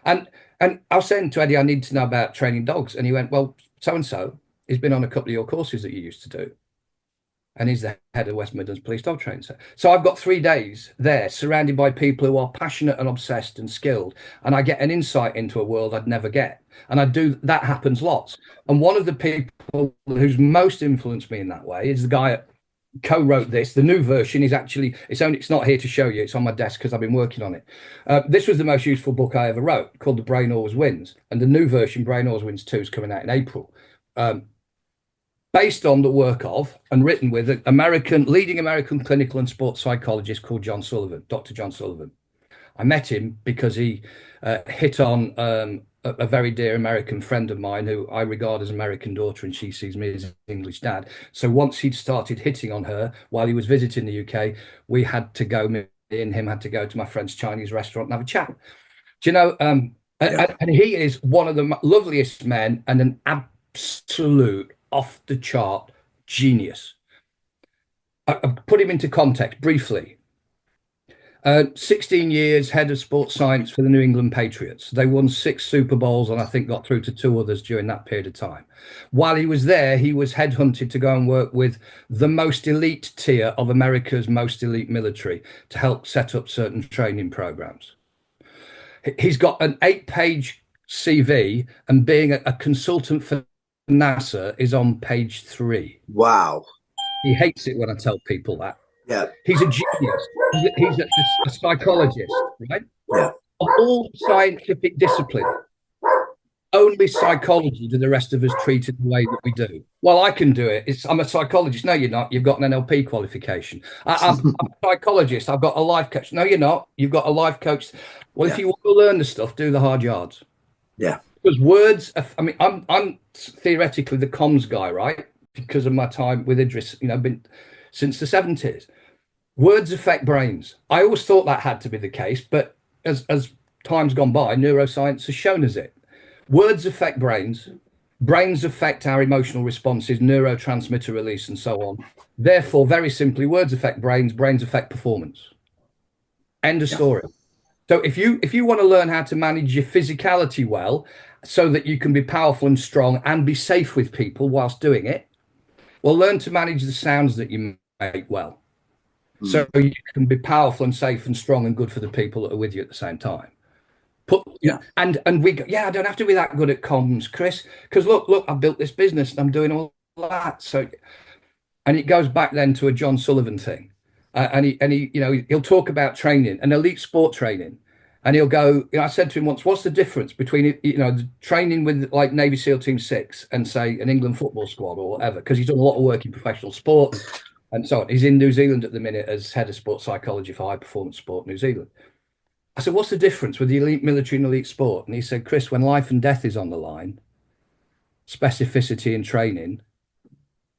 And I was saying to Eddie, I need to know about training dogs. And he went, "Well, so-and-so has been on a couple of your courses that you used to do. And he's the head of West Midlands Police Dog Training Centre." So I've got 3 days there surrounded by people who are passionate and obsessed and skilled. And I get an insight into a world I'd never get. And that happens lots. And one of the people who's most influenced me in that way is the guy that co-wrote this. The new version is actually, it's not here to show you. It's on my desk because I've been working on it. This was the most useful book I ever wrote, called The Brain Always Wins. And the new version, Brain Always Wins 2, is coming out in April. Based on the work of and written with an leading American clinical and sports psychologist called Dr. John Sullivan. I met him because he hit on a very dear American friend of mine who I regard as American daughter, and she sees me as English dad. So once he'd started hitting on her while he was visiting the UK, we had to go, me and him had to go to my friend's Chinese restaurant and have a chat. Do you know? Yeah. And he is one of the loveliest men and an absolute off the chart genius. I put him into context briefly. 16 years head of sports science for the New England Patriots. They won 6 Super Bowls and I think got through to 2 others during that period of time. While he was there, he was headhunted to go and work with the most elite tier of America's most elite military to help set up certain training programs. He's got an 8-page CV, and being a consultant for NASA is on page 3. Wow. He hates it when I tell people that. Yeah. He's a genius. He's a psychologist, right? Yeah. Of all scientific disciplines, only psychology do the rest of us treat it the way that we do. Well, I can do it. I'm a psychologist. No, you're not. You've got an NLP qualification. I'm a psychologist. I've got a life coach. No, you're not. You've got a life coach. Well, if you want to learn the stuff, do the hard yards. Yeah. Because words, I mean, I'm theoretically the comms guy, right? Because of my time with Idris, been since the 70s. Words affect brains. I always thought that had to be the case, but as time's gone by, neuroscience has shown us it. Words affect brains. Brains affect our emotional responses, neurotransmitter release, and so on. Therefore, very simply, words affect brains. Brains affect performance. End of story. So if you want to learn how to manage your physicality well, so that you can be powerful and strong and be safe with people whilst doing it, well, learn to manage the sounds that you make well. So you can be powerful and safe and strong and good for the people that are with you at the same time. And I don't have to be that good at comms, Chris, because look, I've built this business and I'm doing all that. So, and it goes back then to a John Sullivan thing, and he'll talk about training and elite sport training, and he'll go, I said to him once, what's the difference between the training with like Navy SEAL Team 6 and say an England football squad or whatever, because he's done a lot of work in professional sport and so on. He's in New Zealand at the minute as head of sports psychology for high performance sport New Zealand. I said, what's the difference with the elite military and elite sport? And he said, Chris, when life and death is on the line, specificity in training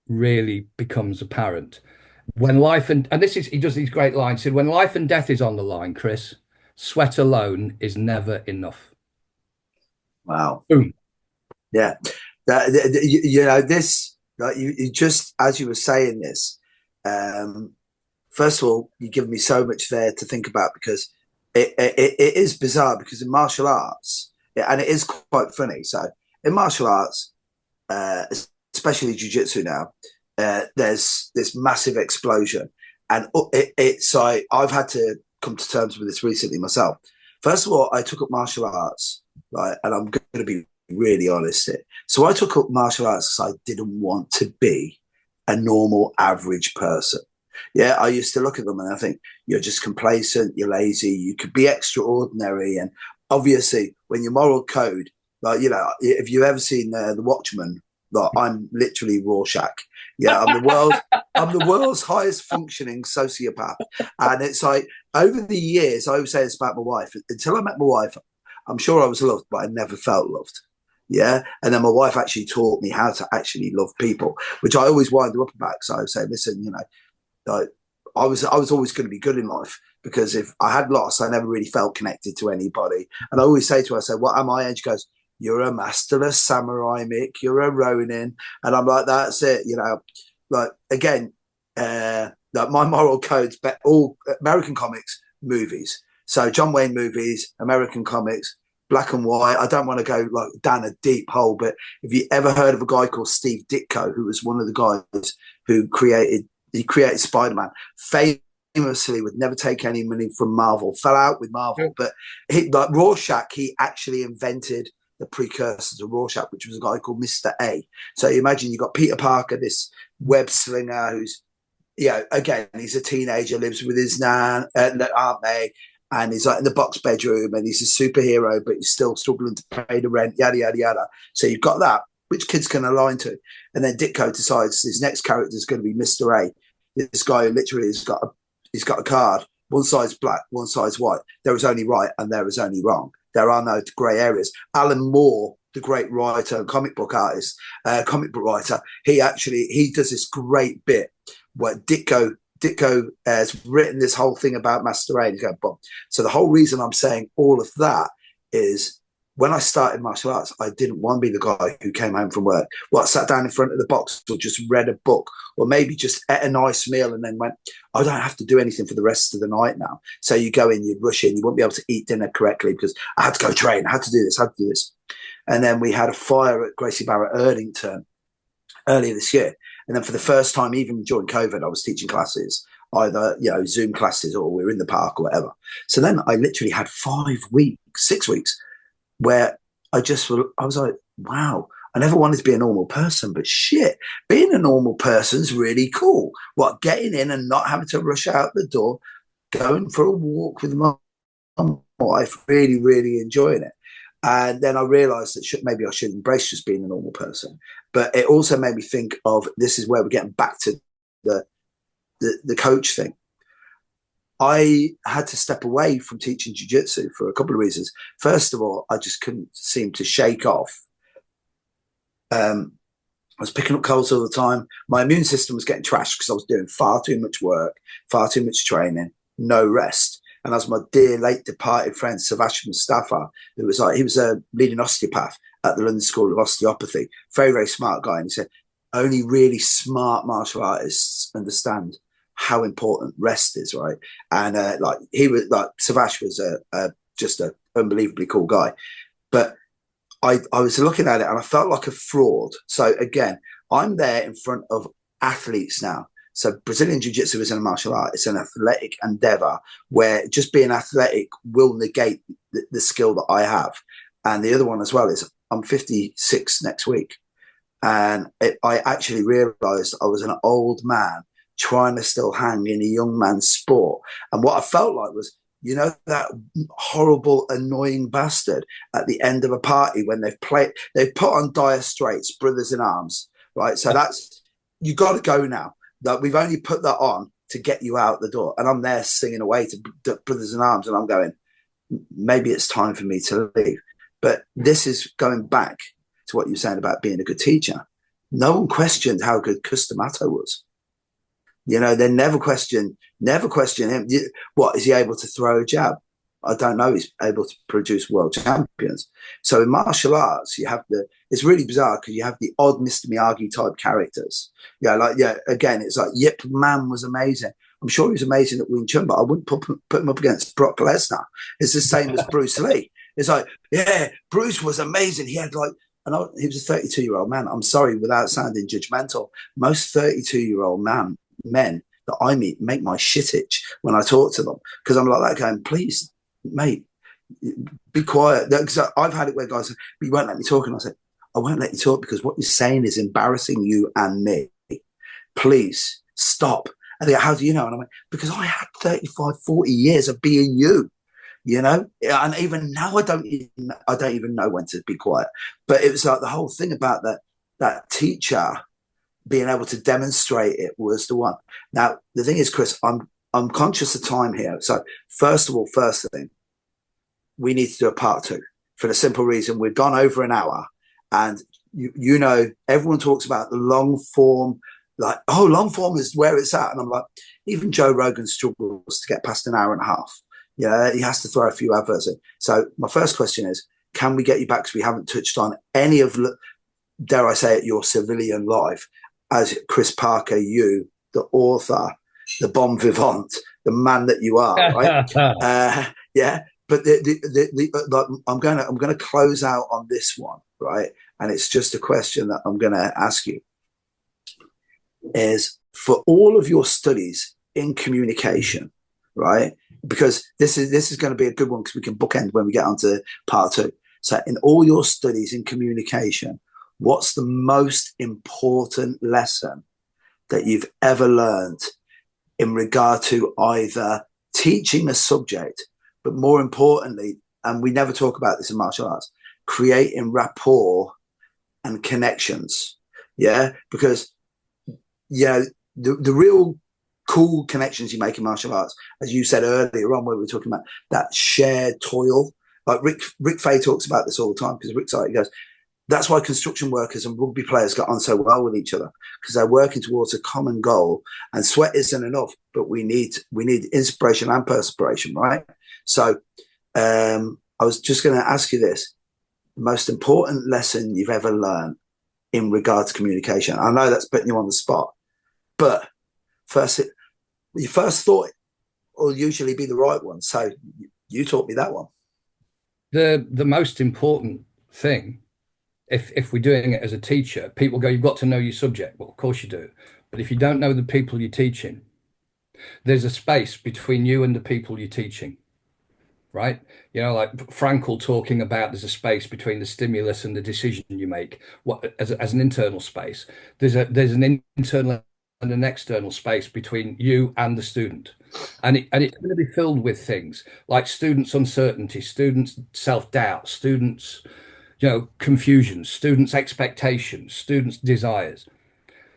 really becomes apparent. When life and he does these great lines. He said, when life and death is on the line, Chris, sweat alone is never enough. Wow. Boom. Yeah. This, like you just, as you were saying this, first of all, you give me so much there to think about, because it is bizarre, because in martial arts, and it is quite funny. So in martial arts, especially jiu-jitsu now, there's this massive explosion, and it's like I've had to come to terms with this recently myself. First of all, I took up martial arts, right, and I'm going to be really honest here. So I took up martial arts because I didn't want to be a normal average person. Yeah, I used to look at them and I think, you're just complacent, you're lazy, you could be extraordinary. And obviously, when your moral code, like, if you've ever seen The Watchmen, like, I'm literally Rorschach. Yeah, I'm the world's highest functioning sociopath. And it's like, over the years, I always say this about my wife. Until I met my wife, I'm sure I was loved, but I never felt loved. Yeah. And then my wife actually taught me how to actually love people, which I always wind her up about. So I would say, listen, I was always going to be good in life, because if I had lost, I never really felt connected to anybody. And I always say to her, I say, what am I? And she goes, you're a masterless samurai, Mick, you're a Ronin. And I'm like, that's it. Like, again, like my moral code's all American comics, movies. So John Wayne movies, American comics, black and white. I don't want to go like down a deep hole, but if you ever heard of a guy called Steve Ditko, who was one of the guys who created Spider-Man, famously would never take any money from Marvel, fell out with Marvel, but like Rorschach, he actually invented the precursor to Rorschach, which was a guy called Mr. A. So you imagine you've got Peter Parker, this web slinger who's, again, he's a teenager, lives with his Aunt May, and he's like in the box bedroom, and he's a superhero, but he's still struggling to pay the rent, yada, yada, yada. So you've got that, which kids can align to. And then Ditko decides his next character is going to be Mr. A. This guy literally has got a card, one side's black, one side's white. There is only right and there is only wrong. There are no grey areas. Alan Moore, the great writer and comic book writer, he does this great bit where Ditko has written this whole thing about masquerade. So the whole reason I'm saying all of that is, when I started martial arts, I didn't want to be the guy who came home from work, sat down in front of the box or just read a book, or maybe just ate a nice meal and then went, I don't have to do anything for the rest of the night now. So you go in, you rush in, you won't be able to eat dinner correctly because I had to go train, I had to do this. And then we had a fire at Gracie Barrett Erdington earlier this year. And then for the first time, even during COVID, I was teaching classes, either, Zoom classes, or we were in the park or whatever. So then I literally had 6 weeks, where I was like, wow, I never wanted to be a normal person, but shit, being a normal person's really cool. Getting in and not having to rush out the door, going for a walk with my wife, really, really enjoying it. And then I realized that maybe I should embrace just being a normal person. But it also made me think of, this is where we're getting back to the coach thing. I had to step away from teaching jiu-jitsu for a couple of reasons. First of all, I just couldn't seem to shake off. I was picking up colds all the time. My immune system was getting trashed because I was doing far too much work, far too much training, no rest. And as my dear late departed friend Sebastian Mustafa, he was a leading osteopath at the London School of Osteopathy, very, very smart guy. And he said, only really smart martial artists understand how important rest is, right? And Sebastian was just an unbelievably cool guy. But I was looking at it and I felt like a fraud. So again, I'm there in front of athletes now. So Brazilian Jiu-Jitsu isn't a martial art. It's an athletic endeavour where just being athletic will negate the skill that I have. And the other one as well is I'm 56 next week. And I actually realised I was an old man trying to still hang in a young man's sport. And what I felt like was, that horrible, annoying bastard at the end of a party when they've put on Dire Straits, Brothers in Arms, right? So you got to go now. That we've only put that on to get you out the door. And I'm there singing away to Brothers in Arms, and I'm going, maybe it's time for me to leave. But this is going back to what you're saying about being a good teacher. No one questioned how good Customato was. They never questioned him. What, is he able to throw a jab? I don't know. He's able to produce world champions. So in martial arts, it's really bizarre because you have the odd Mr. Miyagi type characters. Again, it's like Yip Man was amazing. I'm sure he was amazing at Wing Chun, but I wouldn't put him up against Brock Lesnar. It's the same as Bruce Lee. It's like, yeah, Bruce was amazing. He had he was a 32-year-old man. I'm sorry, without sounding judgmental, most 32-year-old men that I meet make my shit itch when I talk to them, because I'm like that going, please, mate, be quiet. Because I've had it where guys say, but you won't let me talk. And I said, I won't let you talk because what you're saying is embarrassing you and me. Please stop. And they go, how do you know? And I went, because I had 35, 40 years of being you. And even now I don't even know when to be quiet. But it was like the whole thing about that teacher being able to demonstrate it was the one. Now the thing is, Chris, I'm conscious of time here. So first thing, we need to do a part 2 for the simple reason we've gone over an hour, and everyone talks about the long form, like, oh, long form is where it's at. And I'm like, even Joe Rogan struggles to get past an hour and a half. Yeah, he has to throw a few adverts in. So my first question is, can we get you back? Because we haven't touched on any of, dare I say it, your civilian life as Chris Parker, you, the author, the bon vivant, the man that you are, right? Yeah. But I'm gonna close out on this one, right? And it's just a question that I'm gonna ask you: is for all of your studies in communication, right? Because this is going to be a good one because we can bookend when we get onto part 2. So in all your studies in communication, what's the most important lesson that you've ever learned in regard to either teaching a subject, but more importantly, and we never talk about this in martial arts, creating rapport and connections? Yeah, because the real cool connections you make in martial arts, as you said earlier on, where we were talking about that shared toil like Rick Fay talks about this all the time, because Rick's like, he goes, that's why construction workers and rugby players get on so well with each other, because they're working towards a common goal. And sweat isn't enough, but we need inspiration and perspiration, right? So I was just going to ask you this: the most important lesson you've ever learned in regards to communication. I know that's putting you on the spot, but your first thought will usually be the right one. So you taught me that one. The most important thing, if we're doing it as a teacher, people go, you've got to know your subject. Well, of course you do. But if you don't know the people you're teaching, there's a space between you and the people you're teaching, right? You know, like Frankel talking about there's a space between the stimulus and the decision you make. What as an internal space, there's an internal and an external space between you and the student, and it's going to be filled with things like students' uncertainty, students' self-doubt, students' confusion, students' expectations, students' desires.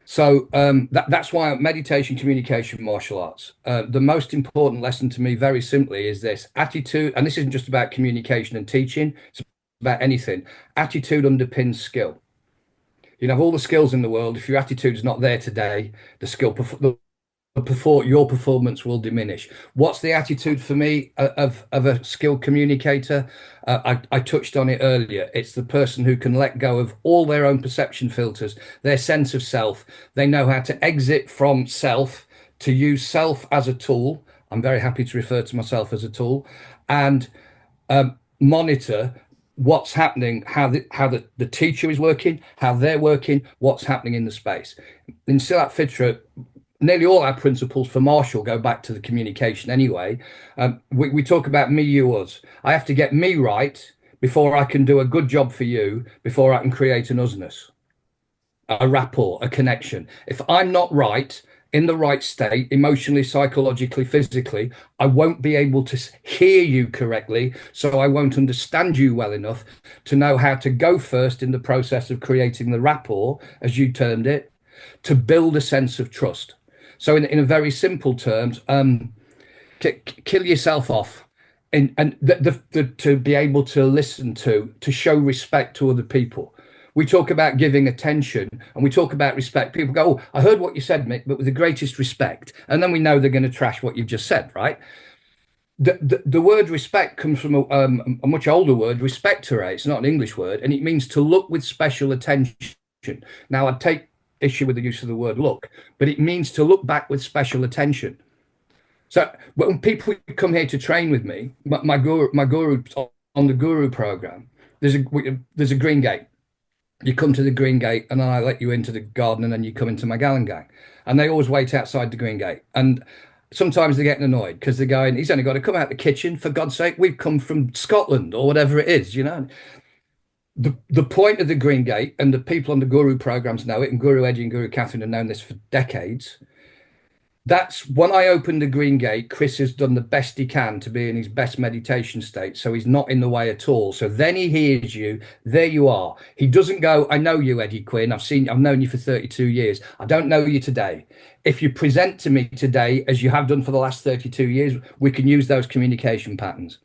So that's why meditation, communication, martial arts. The most important lesson to me, very simply, is this attitude. And this isn't just about communication and teaching, it's about anything. Attitude underpins skill. You can have all the skills in the world. If your attitude's not there today, your performance will diminish. What's the attitude for me of a skilled communicator? I touched on it earlier. It's the person who can let go of all their own perception filters, their sense of self. They know how to exit from self, to use self as a tool. I'm very happy to refer to myself as a tool, and monitor what's happening, how the teacher is working, how they're working, what's happening in the space. In Silat Fitra, nearly all our principles for martial go back to the communication anyway. We talk about me, you, us. I have to get me right before I can do a good job for you, before I can create an usness, a rapport, a connection. If I'm not right, in the right state, emotionally, psychologically, physically, I won't be able to hear you correctly. So I won't understand you well enough to know how to go first in the process of creating the rapport, as you termed it, to build a sense of trust. So in a very simple terms, kill yourself off, and to be able to listen to show respect to other people. We talk about giving attention and we talk about respect. People go, oh, I heard what you said, Mick, but with the greatest respect. And then we know they're going to trash what you've just said, right? The word respect comes from a much older word, respectere. It's not an English word, and it means to look with special attention. Now, I'd take issue with the use of the word look, but it means to look back with special attention. So when people come here to train with me, my guru on the guru program, there's a green gate. You come to the green gate and then I let you into the garden and then you come into my Gallen gang. And they always wait outside the green gate. And sometimes they're getting annoyed because they're going, he's only got to come out the kitchen, for God's sake, we've come from Scotland or whatever it is, you know. The point of the green gate, and the people on the guru programs know it, and Guru Eddie and Guru Catherine have known this for decades. That's when I open the green gate, Chris has done the best he can to be in his best meditation state. So he's not in the way at all. So then he hears you. There you are. He doesn't go, I know you, Eddie Quinn. I've known you for 32 years. I don't know you today. If you present to me today, as you have done for the last 32 years, we can use those communication patterns.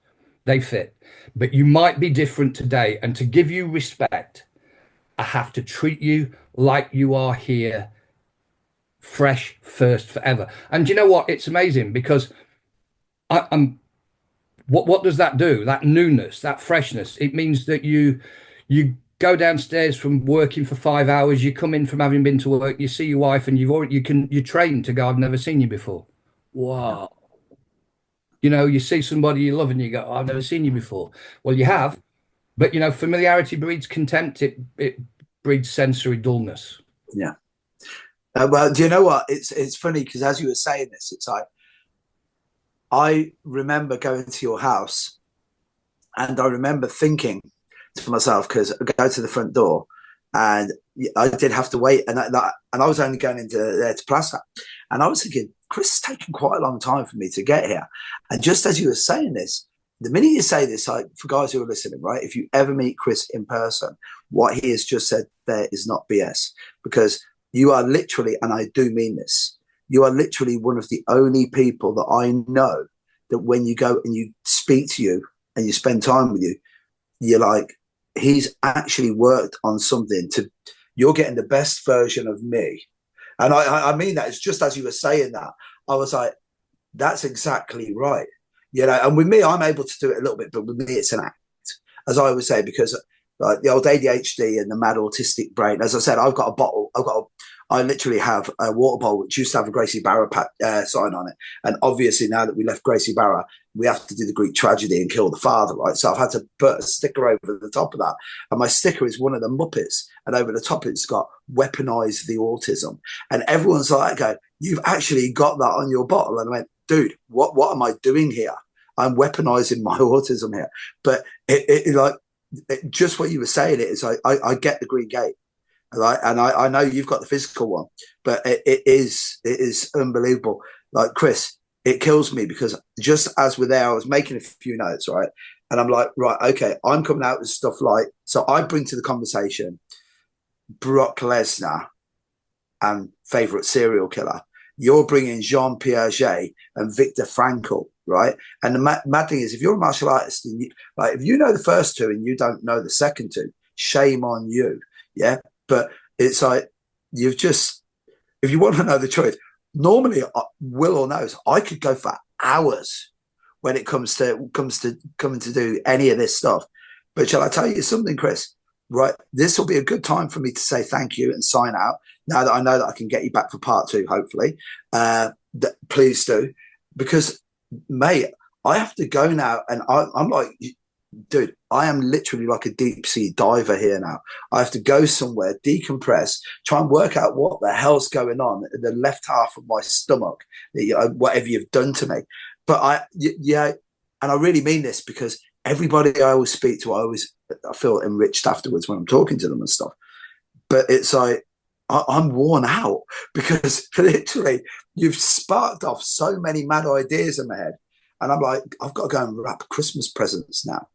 They fit. But you might be different today. And to give you respect, I have to treat you like you are here, fresh, first, forever. And you know what? It's amazing because I'm. What does that do? That newness, that freshness. It means that you go downstairs from working for 5 hours. You come in from having been to work. You see your wife, and you're trained to go, I've never seen you before. Wow. You know, you see somebody you love, and you go, oh, I've never seen you before. Well, you have, but you know, familiarity breeds contempt. It breeds sensory dullness. Yeah. Well, do you know what? It's funny because as you were saying this, it's like I remember going to your house, and I remember thinking to myself, because I go to the front door, and I did have to wait, and I was only going into there to Plaza, and I was thinking, Chris, it's taken quite a long time for me to get here. And just as you were saying this, the minute you say this, like for guys who are listening, right? If you ever meet Chris in person, what he has just said there is not BS, because you are literally, and I do mean this, you are literally one of the only people that I know that when you go and you speak to you and you spend time with you, you're like, he's actually worked on something to, you're getting the best version of me. And I mean that, it's just as you were saying that, I was like, that's exactly right. And with me, I'm able to do it a little bit, but with me, it's an act, as I always say, because like the old ADHD and the mad autistic brain, as I said, I literally have a water bowl which used to have a Gracie Barra sign on it. And obviously now that we left Gracie Barra, we have to do the Greek tragedy and kill the father, right? So I've had to put a sticker over the top of that. And my sticker is one of the Muppets. And over the top, it's got weaponize the autism. And everyone's like, okay, you've actually got that on your bottle. And I went, dude, what am I doing here? I'm weaponizing my autism here. But just what you were saying, it is I get the Green Gate. Right, and I know you've got the physical one, but it is unbelievable. Like, Chris, it kills me because just as we're there, I was making a few notes, right, and I'm like, right, okay, I'm coming out with stuff like, so I bring to the conversation Brock Lesnar and favorite serial killer. You're bringing Jean Piaget and Viktor Frankl, right? And the mad thing is, if you're a martial artist, and if you know the first two and you don't know the second two, shame on you, yeah. But it's like, if you want to know the truth, normally, Will or knows, I could go for hours when it comes to coming to do any of this stuff. But shall I tell you something, Chris? Right, this will be a good time for me to say thank you and sign out. Now that I know that I can get you back for part 2, hopefully, please do, because, mate, I have to go now, and I'm like, dude, I am literally like a deep sea diver here now. I have to go somewhere, decompress, try and work out what the hell's going on in the left half of my stomach, whatever you've done to me. But and I really mean this, because everybody I always speak to, I feel enriched afterwards when I'm talking to them and stuff. But it's like, I'm worn out, because literally you've sparked off so many mad ideas in my head. And I'm like, I've got to go and wrap Christmas presents now.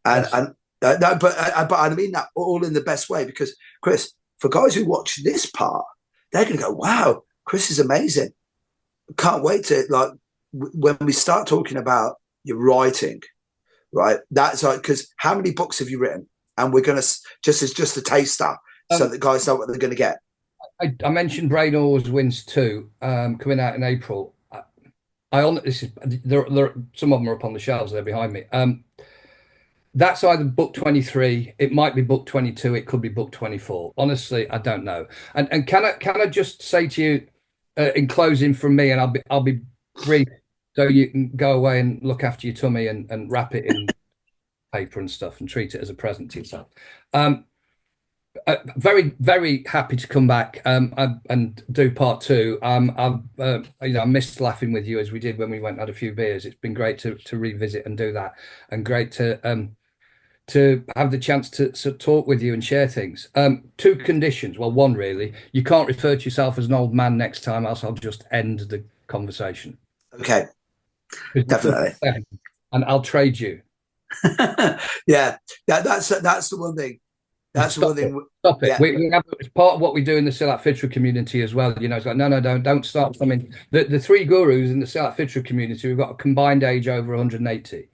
No, but I mean that all in the best way, because, Chris, for guys who watch this part, they're going to go, wow, Chris is amazing. Can't wait to, like, when we start talking about your writing, right? That's like, because how many books have you written? And we're going to, just a taster, so that guys know what they're going to get. I mentioned Brain Always Wins 2, coming out in April. This is there. Some of them are up on the shelves. They're behind me. That's either book 23. It might be book 22. It could be book 24. Honestly, I don't know. And can I just say to you, in closing from me, and I'll be brief, so you can go away and look after your tummy and wrap it in paper and stuff and treat it as a present to yourself. Very, very happy to come back and do part 2. I missed laughing with you as we did when we went and had a few beers. It's been great to revisit and do that, and great to have the chance to talk with you and share things. 2 conditions. Well, one really, you can't refer to yourself as an old man next time, else I'll just end the conversation. Okay, definitely. And I'll trade you. Yeah, that's the one thing. That's the one thing. Stop it. Yeah. We have, it's part of what we do in the Silat Fitra community as well. It's like, no, don't start. I mean, the 3 gurus in the Silat Fitra community, we've got a combined age over 180.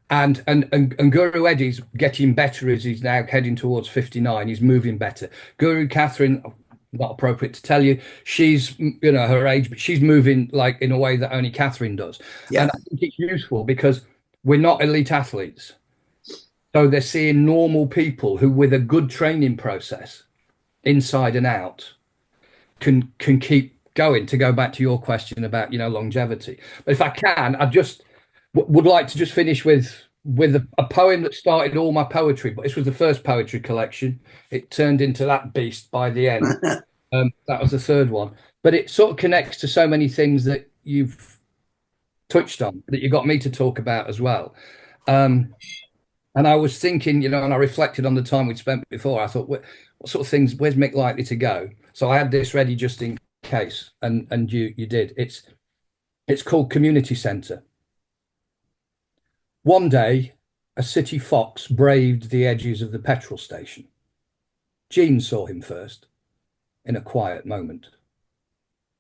And Guru Eddie's getting better as he's now heading towards 59. He's moving better. Guru Catherine, not appropriate to tell you, she's her age, but she's moving like in a way that only Catherine does. Yeah. And I think it's useful because we're not elite athletes. So they're seeing normal people who, with a good training process, inside and out, can keep going. To go back to your question about longevity, but if I can, I just would like to just finish with a poem that started all my poetry. But this was the first poetry collection. It turned into that beast by the end. That was the 3rd one, but it sort of connects to so many things that you've touched on that you got me to talk about as well. And I was thinking, and I reflected on the time we'd spent before. I thought, what sort of things, where's Mick likely to go? So I had this ready just in case, and you did. It's called Community Centre. One day, a city fox braved the edges of the petrol station. Jean saw him first, in a quiet moment.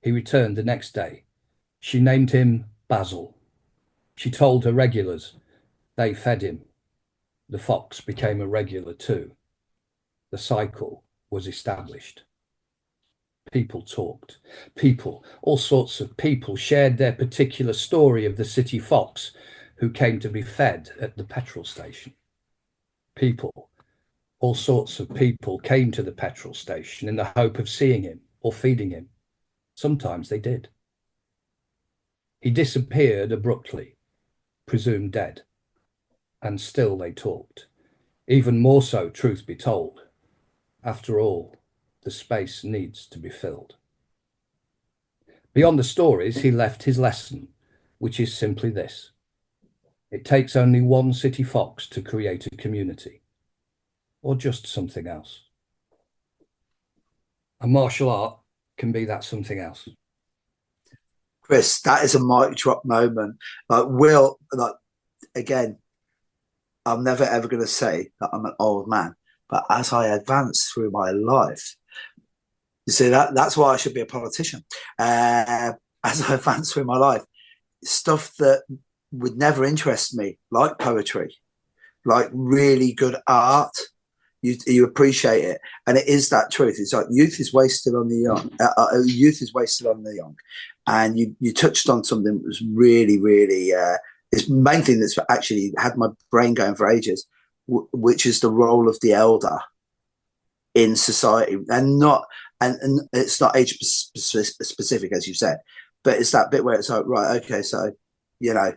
He returned the next day. She named him Basil. She told her regulars, They fed him. The fox became a regular too. The cycle was established. People talked. People, all sorts of people, shared their particular story of the city fox who came to be fed at the petrol station. People, all sorts of people came to the petrol station in the hope of seeing him or feeding him. Sometimes they did. He disappeared abruptly, presumed dead, and still they talked. Even more so, truth be told. After all, the space needs to be filled. Beyond the stories, he left his lesson, which is simply this. It takes only one city fox to create a community, or just something else. A martial art can be that something else. Chris, that is a mic drop moment. Like, again, I'm never ever going to say that I'm an old man, but as I advance through my life, you see that's why I should be a politician. As I advance through my life, stuff that would never interest me, like poetry, like really good art, you appreciate it, and it is that truth. It's like youth is wasted on the young. Youth is wasted on the young, and you touched on something that was really, really. It's the main thing that's actually had my brain going for ages, which is the role of the elder in society, and it's not age specific, as you said, but it's that bit where it's like, right, okay, so you know,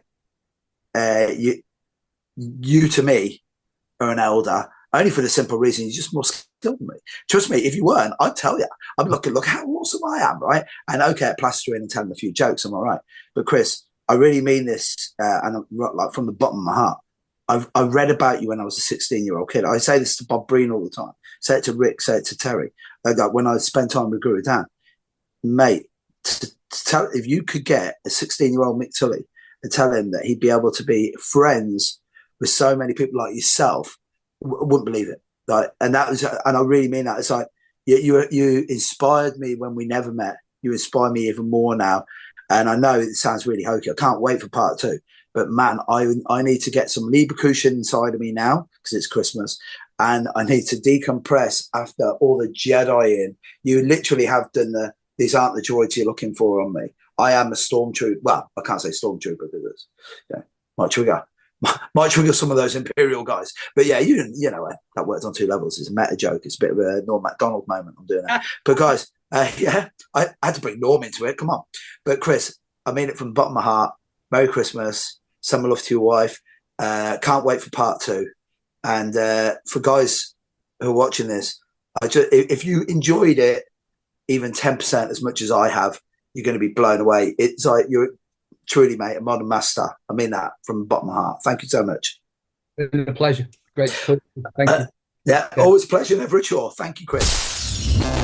you to me are an elder. Only for the simple reason you're just more skilled than me. Trust me, if you weren't, I'd tell you. I'm looking, look how awesome I am, right? And okay, I plaster in and tell them a few jokes, I'm all right. But Chris, I really mean this, and I'm, like from the bottom of my heart. I read about you when I was a 16-year-old kid. I say this to Bob Breen all the time. Say it to Rick, say it to Terry. Like when I spent time with Guru Dan, mate, to tell, if you could get a 16-year-old Mick Tully and tell him that he'd be able to be friends with so many people like yourself, wouldn't believe it. Like, and that was, and I really mean that. It's like you inspired me when we never met. You inspire me even more now. And I know it sounds really hokey. I can't wait for part 2. But man, I need to get some Leverkusen inside of me now because it's Christmas, and I need to decompress after all the Jedi in. You literally have done these aren't the droids you're looking for on me. I am a stormtrooper. Well, I can't say stormtrooper because might trigger some of those Imperial guys. But yeah, you know that worked on 2 levels. It's a meta joke. It's a bit of a Norm MacDonald moment I'm doing that. But guys, yeah, I had to bring Norm into it. Come on. But Chris, I mean it from the bottom of my heart. Merry Christmas. Summer love to your wife. Can't wait for part 2. And for guys who are watching this, if you enjoyed it even 10% as much as I have, you're going to be blown away. It's like you're truly, mate, a modern master. I mean that from the bottom of my heart. Thank you so much. It's been a pleasure. Great. Thank you. Yeah, always a pleasure, never a chore. Thank you, Chris.